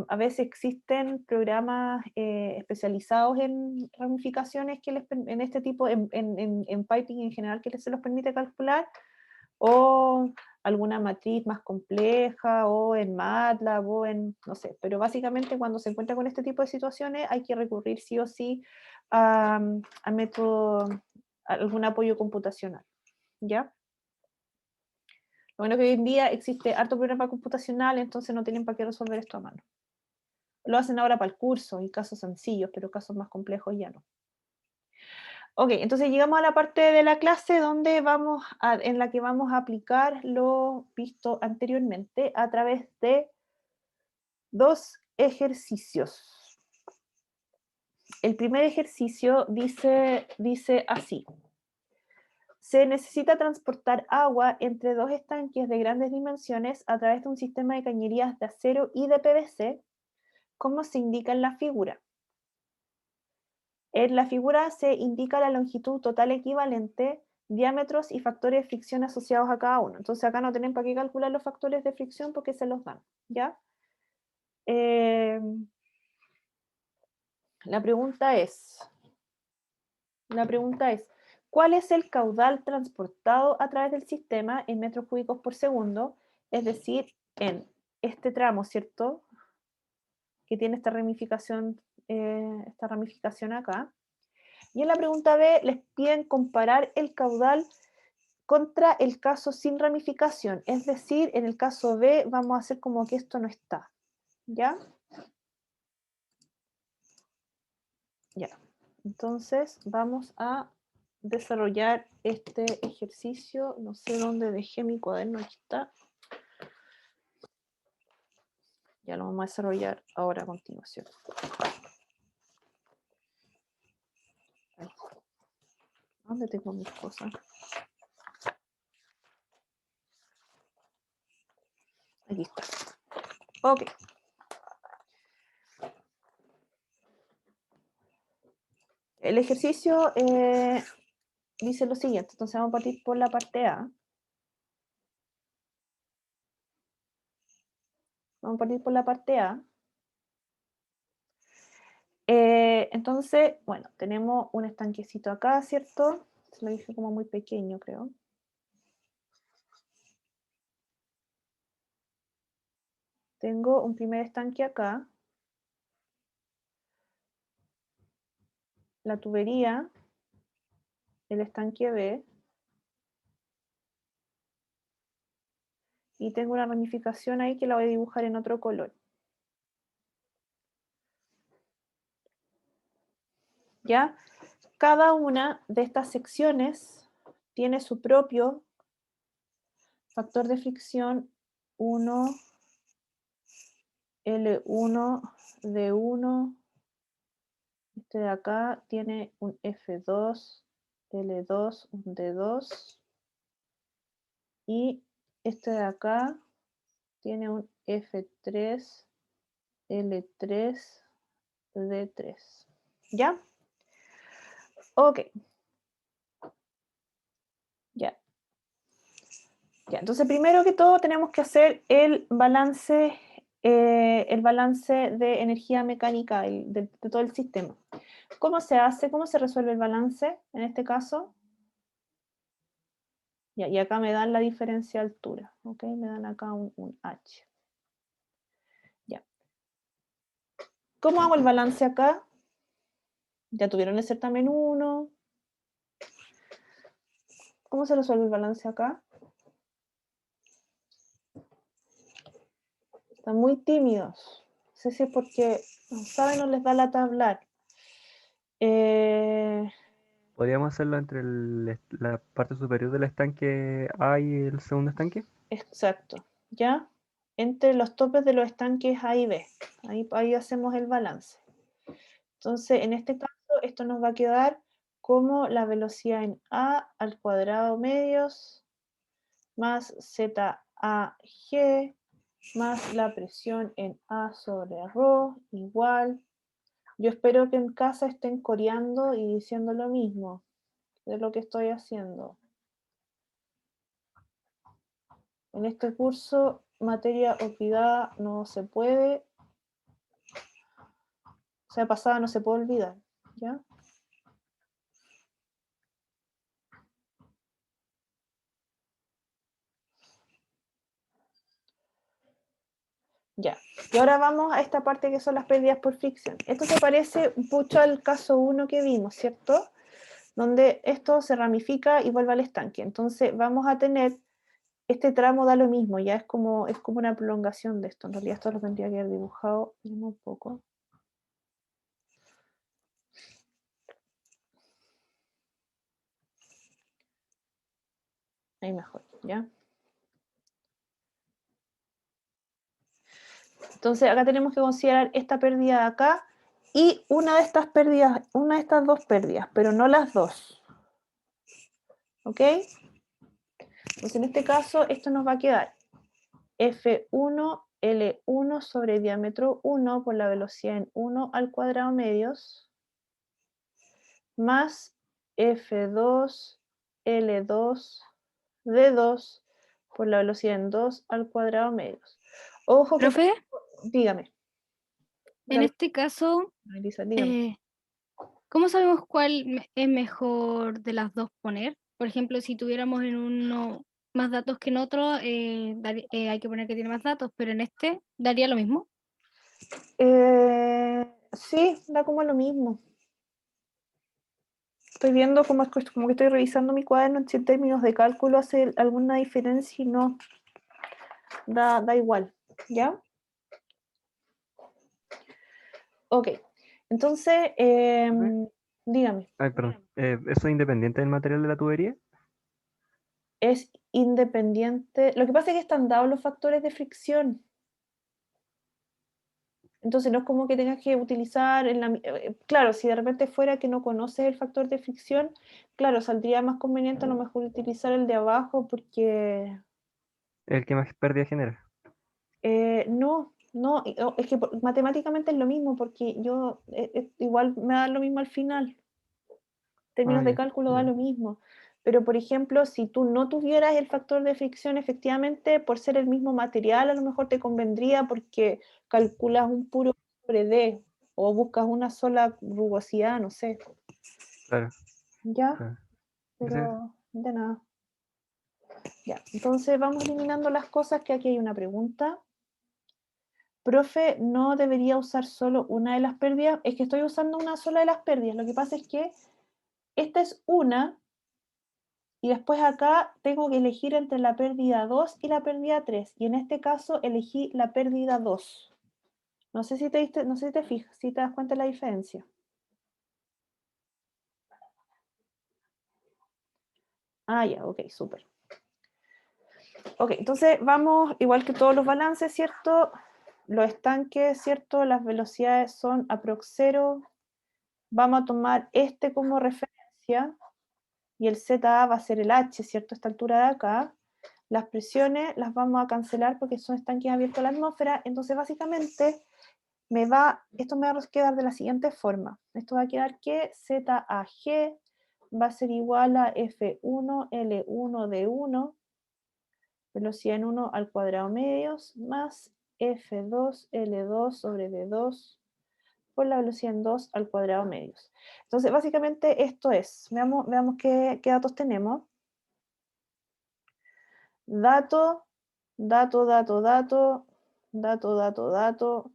A veces existen programas especializados en ramificaciones que en este tipo, en piping en general, que se los permite calcular, o alguna matriz más compleja, o en MATLAB, o en, no sé, pero básicamente cuando se encuentra con este tipo de situaciones hay que recurrir sí o sí a método, a algún apoyo computacional, ¿ya? Lo bueno que hoy en día existe harto programa computacional, entonces no tienen para qué resolver esto a mano. Lo hacen ahora para el curso, en casos sencillos, pero casos más complejos ya no. Ok, entonces llegamos a la parte de la clase donde en la que vamos a aplicar lo visto anteriormente a través de dos ejercicios. El primer ejercicio dice así. Se necesita transportar agua entre dos estanques de grandes dimensiones a través de un sistema de cañerías de acero y de PVC, como se indica en la figura. En la figura se indica la longitud total equivalente, diámetros y factores de fricción asociados a cada uno. Entonces acá no tienen para qué calcular los factores de fricción porque se los dan, ¿ya? La pregunta es, ¿cuál es el caudal transportado a través del sistema en metros cúbicos por segundo? Es decir, en este tramo, ¿cierto? Que tiene esta ramificación acá. Y en la pregunta B les piden comparar el caudal contra el caso sin ramificación. Es decir, en el caso B vamos a hacer como que esto no está. ¿Ya? Ya. Entonces vamos a desarrollar este ejercicio. No sé dónde dejé mi cuaderno. Aquí está. Ya lo vamos a desarrollar ahora a continuación. ¿Dónde tengo mis cosas? Aquí está. Ok. El ejercicio dice lo siguiente. Entonces vamos a partir por la parte A. Vamos a partir por la parte A. Entonces, bueno, tenemos un estanquecito acá, ¿cierto? Se lo dije como muy pequeño, creo. Tengo un primer estanque acá. La tubería, el estanque B. Y tengo una ramificación ahí que la voy a dibujar en otro color. ¿Ya? Cada una de estas secciones tiene su propio factor de fricción 1, L1, D1. Este de acá tiene un F2, L2, un D2. Y este de acá tiene un F3, L3, D3. ¿Ya? Ok. Ya. Ya, entonces primero que todo tenemos que hacer el balance de energía mecánica de todo el sistema. ¿Cómo se hace? ¿Cómo se resuelve el balance en este caso? Ya, y acá me dan la diferencia de altura, ¿ok? Me dan acá un H. Ya. ¿Cómo hago el balance acá? Ya tuvieron el certamen 1. ¿Cómo se resuelve el balance acá? Están muy tímidos. No sé si es porque no saben o les da lata hablar. ¿Podríamos hacerlo entre la parte superior del estanque A y el segundo estanque? Exacto. ¿Ya? Entre los topes de los estanques A y B. Ahí hacemos el balance. Entonces, en este caso, esto nos va a quedar como la velocidad en A al cuadrado medios más ZAG más la presión en A sobre ρ igual. Yo espero que en casa estén coreando y diciendo lo mismo de lo que estoy haciendo. En este curso, materia olvidada no se puede. O sea, pasada no se puede olvidar, ¿ya? Ya. Y ahora vamos a esta parte que son las pérdidas por fricción. Esto se parece mucho al caso 1 que vimos, ¿cierto? Donde esto se ramifica y vuelve al estanque. Entonces vamos a tener, este tramo da lo mismo, ya es como una prolongación de esto. En realidad esto lo tendría que haber dibujado un poco. Ahí mejor, ¿ya? Entonces acá tenemos que considerar esta pérdida de acá y una de estas pérdidas, una de estas dos pérdidas, pero no las dos. ¿Ok? Entonces en este caso esto nos va a quedar F1 L1 sobre diámetro 1 por la velocidad en 1 al cuadrado medios más F2 L2 D2 por la velocidad en 2 al cuadrado medios. Ojo que... Profe, Dígame. en este caso, Elisa, dígame. ¿cómo sabemos cuál es mejor de las dos poner? Por ejemplo, si tuviéramos en uno más datos que en otro, hay que poner que tiene más datos, pero en este daría lo mismo. Sí, da como lo mismo. Estoy viendo como que estoy revisando mi cuaderno, si en términos de cálculo hace alguna diferencia y no. Da igual, ¿ya? Ok, entonces, dígame. Ay, perdón. ¿Eso es independiente del material de la tubería? Es independiente. Lo que pasa es que están dados los factores de fricción. Entonces no es como que tengas que utilizar, claro, si de repente fuera que no conoces el factor de fricción, claro, saldría más conveniente a lo mejor utilizar el de abajo porque El que más pérdida genera. no, es que matemáticamente es lo mismo porque yo igual me da lo mismo al final. Términos de Ya. cálculo da lo mismo. Pero, por ejemplo, si tú no tuvieras el factor de fricción, efectivamente, por ser el mismo material, a lo mejor te convendría porque calculas un puro sobre D. O buscas una sola rugosidad, no sé. Claro. ¿Ya? claro. Pero de nada. Ya, entonces vamos eliminando las cosas, que aquí hay una pregunta. Profe, ¿no debería usar solo una de las pérdidas? Es que estoy usando una sola de las pérdidas. Lo que pasa es que esta es una, y después acá tengo que elegir entre la pérdida 2 y la pérdida 3. Y en este caso elegí la pérdida 2. No sé si no sé si te fijas, si te das cuenta de la diferencia. Ah, ya, ok, súper. Ok, entonces vamos, igual que todos los balances, ¿cierto? Los estanques, ¿cierto? Las velocidades son aprox 0. Vamos a tomar este como referencia y el ZA va a ser el H, ¿cierto? Esta altura de acá. Las presiones las vamos a cancelar porque son estanques abiertos a la atmósfera. Entonces, básicamente, esto me va a quedar de la siguiente forma. Esto va a quedar que ZAG va a ser igual a F1 L1 D1, velocidad en 1 al cuadrado medios, más F2 L2 sobre D2 por la velocidad en 2 al cuadrado medios. Entonces, básicamente esto es. Veamos qué datos tenemos. Dato, dato, dato, dato, dato, dato, dato.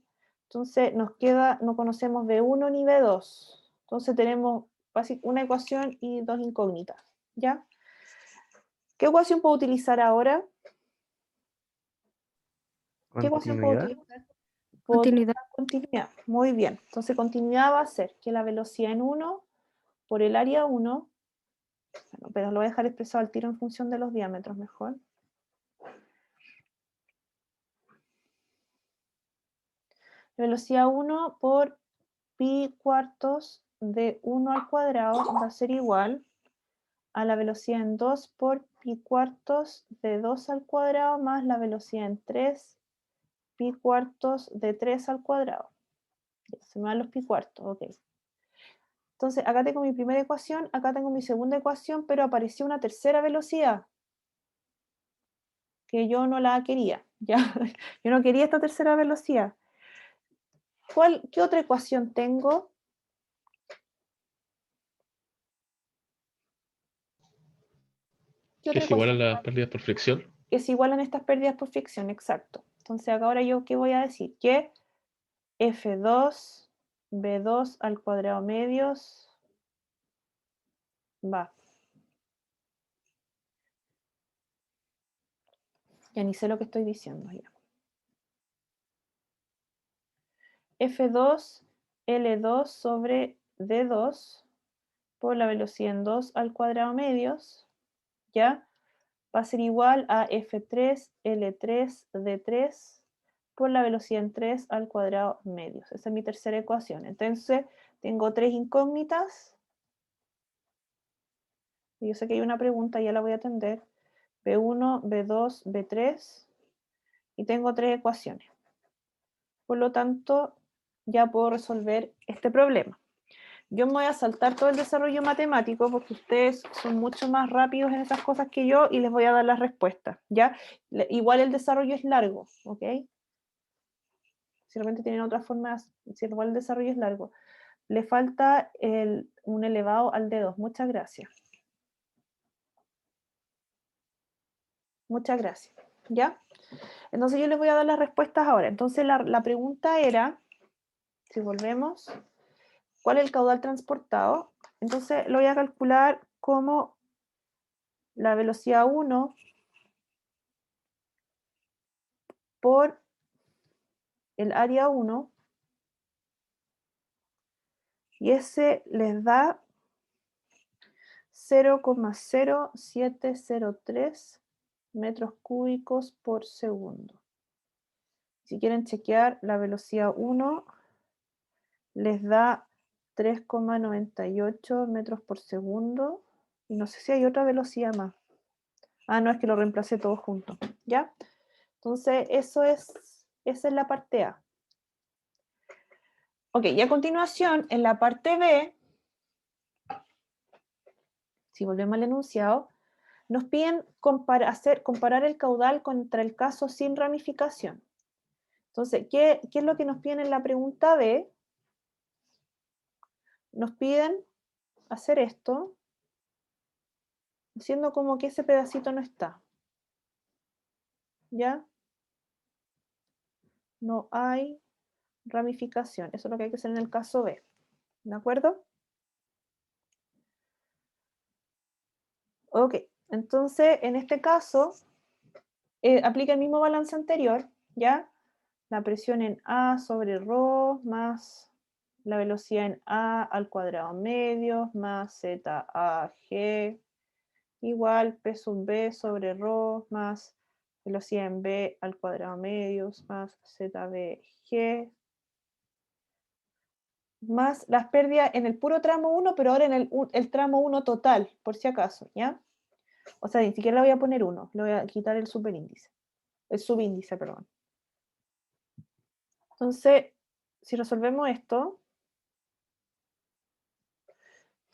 Entonces, nos queda, no conocemos B1 ni B2. Entonces, tenemos una ecuación y dos incógnitas. ¿Ya? ¿Qué ecuación puedo utilizar ahora? ¿Qué ecuación puedo Continuidad. utilizar? Continuidad. Continuidad. Muy bien. Entonces, continuidad va a ser que la velocidad en 1 por el área 1, bueno, pero lo voy a dejar expresado al tiro en función de los diámetros mejor. Velocidad 1 por pi cuartos de 1 al cuadrado va a ser igual a la velocidad en 2 por pi cuartos de 2 al cuadrado más la velocidad en 3 pi cuartos de 3 al cuadrado. Se me van los pi cuartos, ok. Entonces, acá tengo mi primera ecuación, acá tengo mi segunda ecuación, pero apareció una tercera velocidad que yo no la quería, ¿ya? Yo no quería esta tercera velocidad. ¿Qué otra ecuación tengo? ¿Qué Que otra es igual a ecuación? las pérdidas por fricción. Que se igualan estas pérdidas por fricción, exacto. Entonces, acá ahora yo, ¿qué voy a decir? Que F2, B2 al cuadrado medios, va. Ya ni sé lo que estoy diciendo ya. F2, L2 sobre D2 por la velocidad en 2 al cuadrado medios, ¿ya? Va a ser igual a F3, L3, D3 por la velocidad en 3 al cuadrado medios. Esa es mi tercera ecuación. Entonces, tengo tres incógnitas. Yo sé que hay una pregunta, ya la voy a atender. B1, B2, B3. Y tengo tres ecuaciones. Por lo tanto, ya puedo resolver este problema. Yo me voy a saltar todo el desarrollo matemático porque ustedes son mucho más rápidos en esas cosas que yo y les voy a dar las respuestas, ¿ya? Igual el desarrollo es largo, ¿ok? Si realmente tienen otras formas, si igual el desarrollo es largo. Le falta un elevado al D2. Muchas gracias. Muchas gracias, ¿ya? Entonces yo les voy a dar las respuestas ahora. Entonces la pregunta era, si volvemos, ¿cuál es el caudal transportado? Entonces lo voy a calcular como la velocidad 1 por el área 1, y ese les da 0,0703 metros cúbicos por segundo. Si quieren chequear, la velocidad 1 les da 3,98 metros por segundo. Y no sé si hay otra velocidad más. Ah, no, es que lo reemplacé todo junto. ¿Ya? Entonces, esa es la parte A. Ok, y a continuación, en la parte B, si volvemos al enunciado, nos piden comparar el caudal contra el caso sin ramificación. Entonces, ¿qué es lo que nos piden en la pregunta B? nos piden hacer esto, haciendo como que ese pedacito no está. ¿Ya? No hay ramificación. Eso es lo que hay que hacer en el caso B. ¿De acuerdo? Ok, entonces en este caso aplica el mismo balance anterior, ¿ya? La presión en A sobre ρ más la velocidad en A al cuadrado medio más ZAG igual P sub B sobre ρ más velocidad en B al cuadrado medio más ZBG más las pérdidas en el puro tramo 1, pero ahora en el tramo 1 total, por si acaso, ¿ya? O sea, ni siquiera le voy a poner 1, le voy a quitar el superíndice, el subíndice, perdón. Entonces, si resolvemos esto,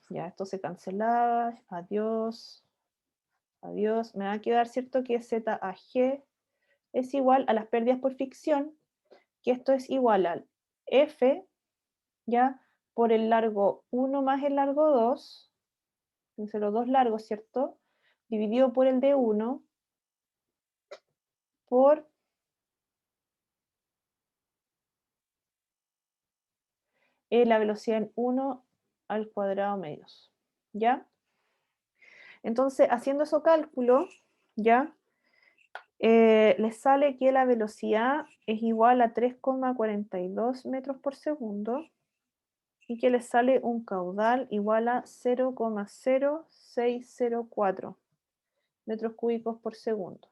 ya esto se cancelaba, adiós, adiós, me va a quedar, ¿cierto? Que ZAG es igual a las pérdidas por fricción, que esto es igual al F, ya, por el largo 1 más el largo 2, entonces los dos largos, ¿cierto? Dividido por el de 1, por la velocidad en 1 al cuadrado medios, ¿ya? Entonces, haciendo esos cálculos, ¿ya? Les sale que la velocidad es igual a 3,42 metros por segundo y que les sale un caudal igual a 0,0604 metros cúbicos por segundo.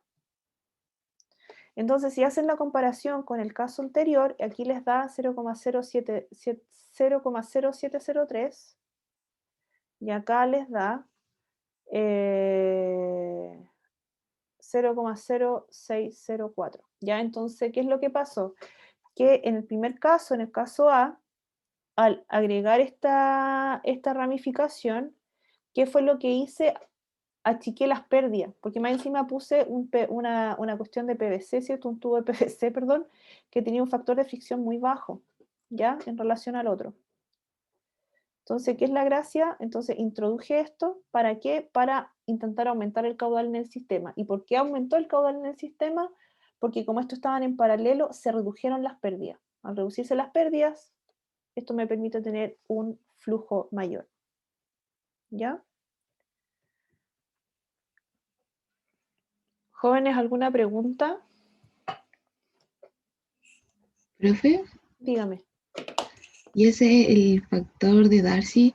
Entonces, si hacen la comparación con el caso anterior, aquí les da 0,0703 y acá les da 0,0604. ¿Ya? Entonces, ¿qué es lo que pasó? Que en el primer caso, en el caso A, al agregar esta ramificación, ¿qué fue lo que hice? Achiqué las pérdidas, porque más encima puse una cuestión de PVC, ¿cierto? Un tubo de PVC, perdón, que tenía un factor de fricción muy bajo, ¿ya? En relación al otro. Entonces, ¿qué es la gracia? Entonces, introduje esto, ¿para qué? Para intentar aumentar el caudal en el sistema. ¿Y por qué aumentó el caudal en el sistema? Porque como estos estaban en paralelo, se redujeron las pérdidas. Al reducirse las pérdidas, esto me permite tener un flujo mayor. ¿Ya? Jóvenes, ¿alguna pregunta? Profe, Dígame. y ese, el factor de Darcy,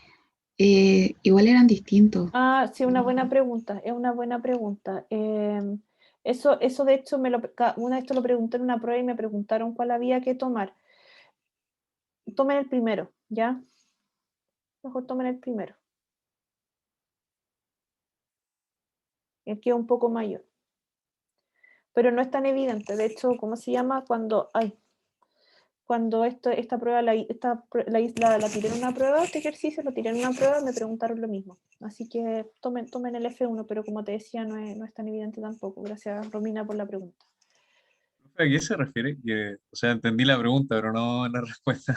igual eran distintos. Ah, sí, una buena pregunta, es una buena pregunta. Eso de hecho, una vez lo pregunté en una prueba y me preguntaron cuál había que tomar. Tomen el primero, ¿ya? Mejor tomen el primero. El que es un poco mayor. Pero no es tan evidente. De hecho, ¿cómo se llama? Cuando esta prueba la tiré en una prueba, este ejercicio lo tiré en una prueba, me preguntaron lo mismo. Así que tomen el F1, pero como te decía, no es tan evidente tampoco. Gracias, Romina, por la pregunta. ¿A qué se refiere? O sea, entendí la pregunta, pero no la respuesta.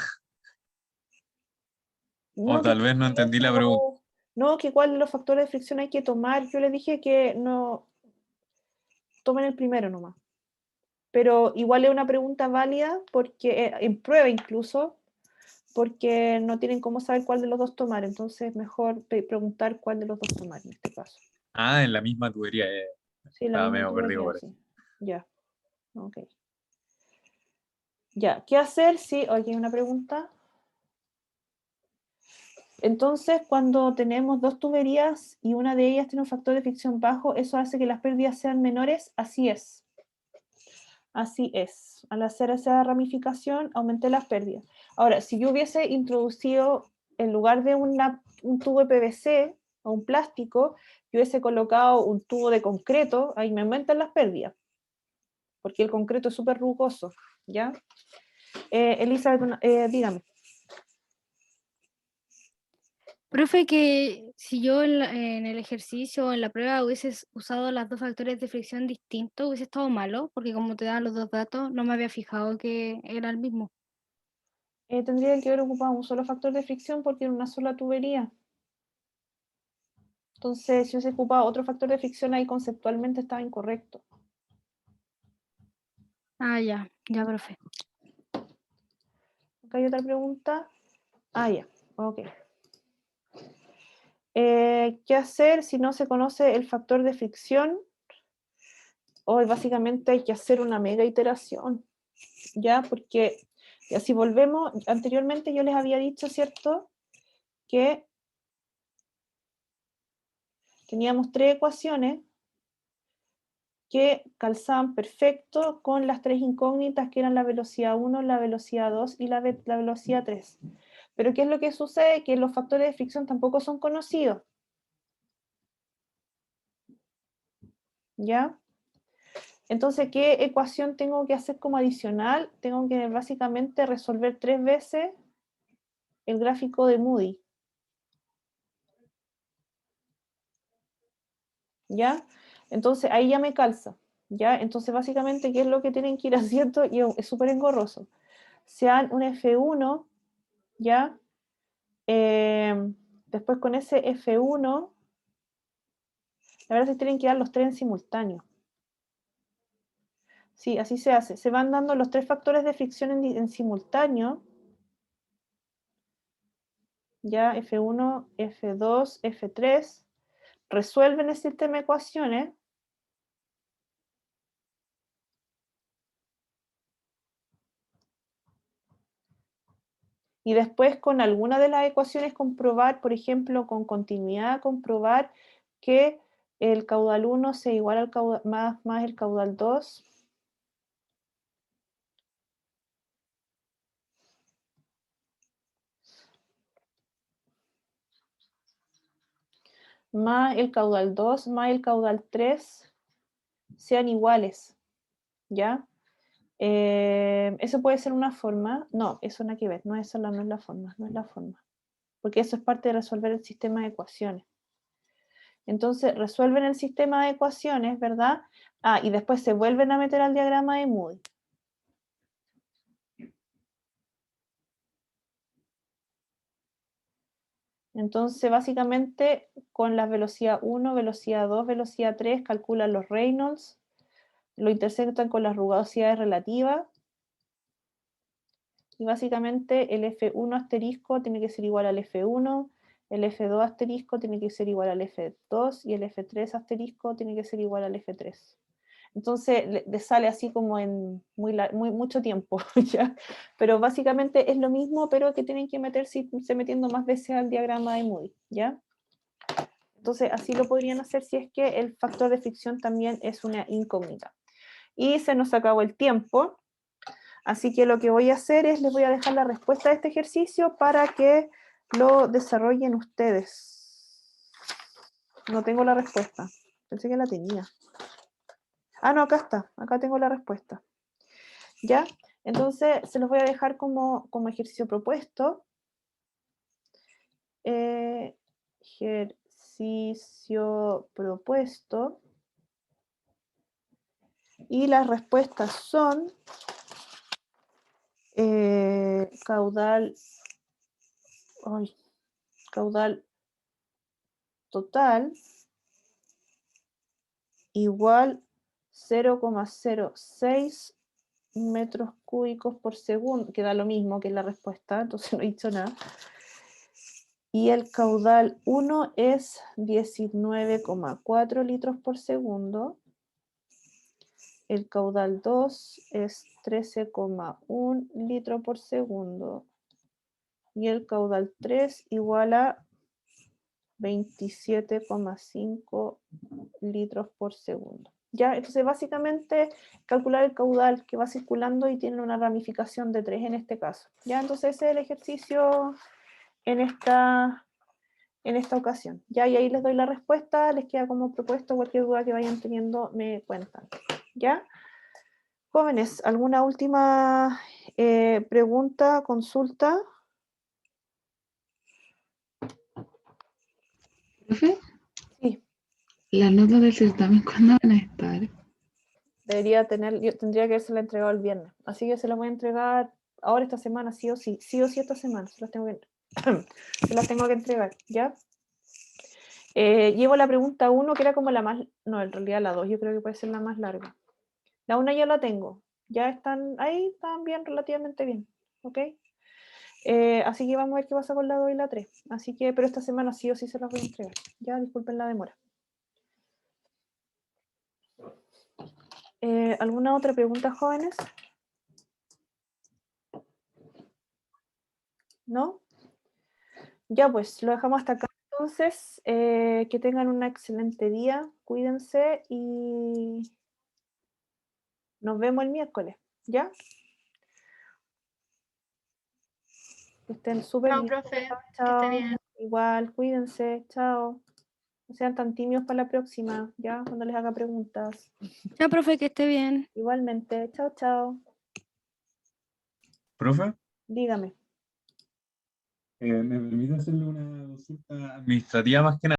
O No, tal vez no entendí la pregunta. no, que cuáles los factores de fricción hay que tomar. Yo les dije que no, tomen el primero nomás. Pero igual es una pregunta válida porque en prueba incluso, porque no tienen cómo saber cuál de los dos tomar. Entonces mejor preguntar cuál de los dos tomar en este caso. Ah, en la misma tubería. Sí, la Estaba misma medio perdido tubería, por eso. sí. Ya, ok. Ya, ¿qué hacer si... Aquí hay una pregunta. Entonces, cuando tenemos dos tuberías y una de ellas tiene un factor de fricción bajo, eso hace que las pérdidas sean menores. Así es. Así es. Al hacer esa ramificación, aumenté las pérdidas. Ahora, si yo hubiese introducido, en lugar de un tubo de PVC o un plástico, yo hubiese colocado un tubo de concreto, ahí me aumentan las pérdidas, porque el concreto es súper rugoso, ¿ya? Elizabeth, dígame. Profe, que si yo en el ejercicio o en la prueba hubieses usado los dos factores de fricción distintos, hubiese estado malo, porque como te dan los dos datos, no me había fijado que era el mismo. tendrían que haber ocupado un solo factor de fricción porque era una sola tubería. Entonces, si hubiese ocupado otro factor de fricción ahí conceptualmente estaba incorrecto. Ah, ya, profe. ¿Acá hay otra pregunta? Ah, ya, ok. ¿Qué hacer si no se conoce el factor de fricción? Hoy básicamente hay que hacer una mega iteración, ¿ya? Porque ya si volvemos, anteriormente yo les había dicho, ¿cierto? Que teníamos 3 ecuaciones que calzaban perfecto con las 3 incógnitas que eran la velocidad 1, la velocidad 2 y la velocidad 3. Pero ¿qué es lo que sucede? Que los factores de fricción tampoco son conocidos. ¿Ya? Entonces, ¿qué ecuación tengo que hacer como adicional? Tengo que básicamente resolver 3 veces el gráfico de Moody. ¿Ya? Entonces, ahí ya me calza. ¿Ya? Entonces, básicamente, ¿qué es lo que tienen que ir haciendo? Y es súper engorroso. Sean un F1, ¿ya? Después con ese F1, la verdad es que tienen que dar los 3 en simultáneo. Sí, así se hace. Se van dando los 3 factores de fricción en simultáneo. Ya, F1, F2, F3. Resuelven el sistema de ecuaciones. Y después con alguna de las ecuaciones comprobar, por ejemplo, con continuidad, comprobar que el caudal 1 sea igual al caudal, más el caudal 2. Más el caudal 2, más el caudal 3 sean iguales, ¿ya? Eso puede ser una forma. No, eso nada que ver, no, eso no es la forma, no es la forma. Porque eso es parte de resolver el sistema de ecuaciones. Entonces, resuelven el sistema de ecuaciones, ¿verdad? Ah, y después se vuelven a meter al diagrama de Moody. Entonces, básicamente, con la velocidad 1, velocidad 2, velocidad 3, calculan los Reynolds, lo intersectan con las rugosidades relativas, y básicamente el F1 asterisco tiene que ser igual al F1, el F2 asterisco tiene que ser igual al F2, y el F3 asterisco tiene que ser igual al F3. Entonces, le sale así como en mucho tiempo, ¿ya? Pero básicamente es lo mismo, pero que tienen que meterse metiendo más veces al diagrama de Moody, ¿ya? Entonces, así lo podrían hacer si es que el factor de fricción también es una incógnita. Y se nos acabó el tiempo, así que lo que voy a hacer es, les voy a dejar la respuesta de este ejercicio para que lo desarrollen ustedes. No tengo la respuesta, pensé que la tenía. Ah, no, acá está, acá tengo la respuesta. ¿Ya? Entonces, se los voy a dejar como ejercicio propuesto. Ejercicio propuesto. Y las respuestas son caudal total igual 0,06 metros cúbicos por segundo, que da lo mismo que la respuesta, entonces no he dicho nada. Y el caudal 1 es 19,4 litros por segundo. El caudal 2 es 13,1 litros por segundo. Y el caudal 3 igual a 27,5 litros por segundo. ¿Ya? Entonces, básicamente, calcular el caudal que va circulando y tiene una ramificación de 3 en este caso. ¿Ya? Entonces, ese es el ejercicio en esta ocasión. ¿Ya? Y ahí les doy la respuesta, les queda como propuesto, cualquier duda que vayan teniendo me cuentan. ¿Ya? Jóvenes, ¿alguna última pregunta, consulta? Profe, Sí. las notas del certamen, ¿cuándo van a estar? Yo tendría que haberse la entregado el viernes. Así que se la voy a entregar ahora esta semana, sí o sí esta semana, se las tengo que, se las tengo que entregar, ¿ya? Llevo la pregunta 1, que era como la más, no, en realidad la 2, yo creo que puede ser la más larga. La 1 ya la tengo, ya están ahí, están bien, relativamente bien, ¿ok? Así que vamos a ver qué pasa con la 2 y la 3. Así que, pero esta semana sí o sí se las voy a entregar. Ya, disculpen la demora. ¿Alguna otra pregunta, jóvenes? ¿No? Ya, pues, lo dejamos hasta acá. Entonces, que tengan un excelente día, cuídense y nos vemos el miércoles, ¿ya? Que estén súper Chao, bien. profe. Que Chao. esté bien. Igual, cuídense, chao. No sean tan tímidos para la próxima, ¿ya? Cuando les haga preguntas. Ya, profe, que esté bien. Igualmente, chao, chao. Profe, Dígame. ¿me permite hacerle una consulta administrativa más que nada?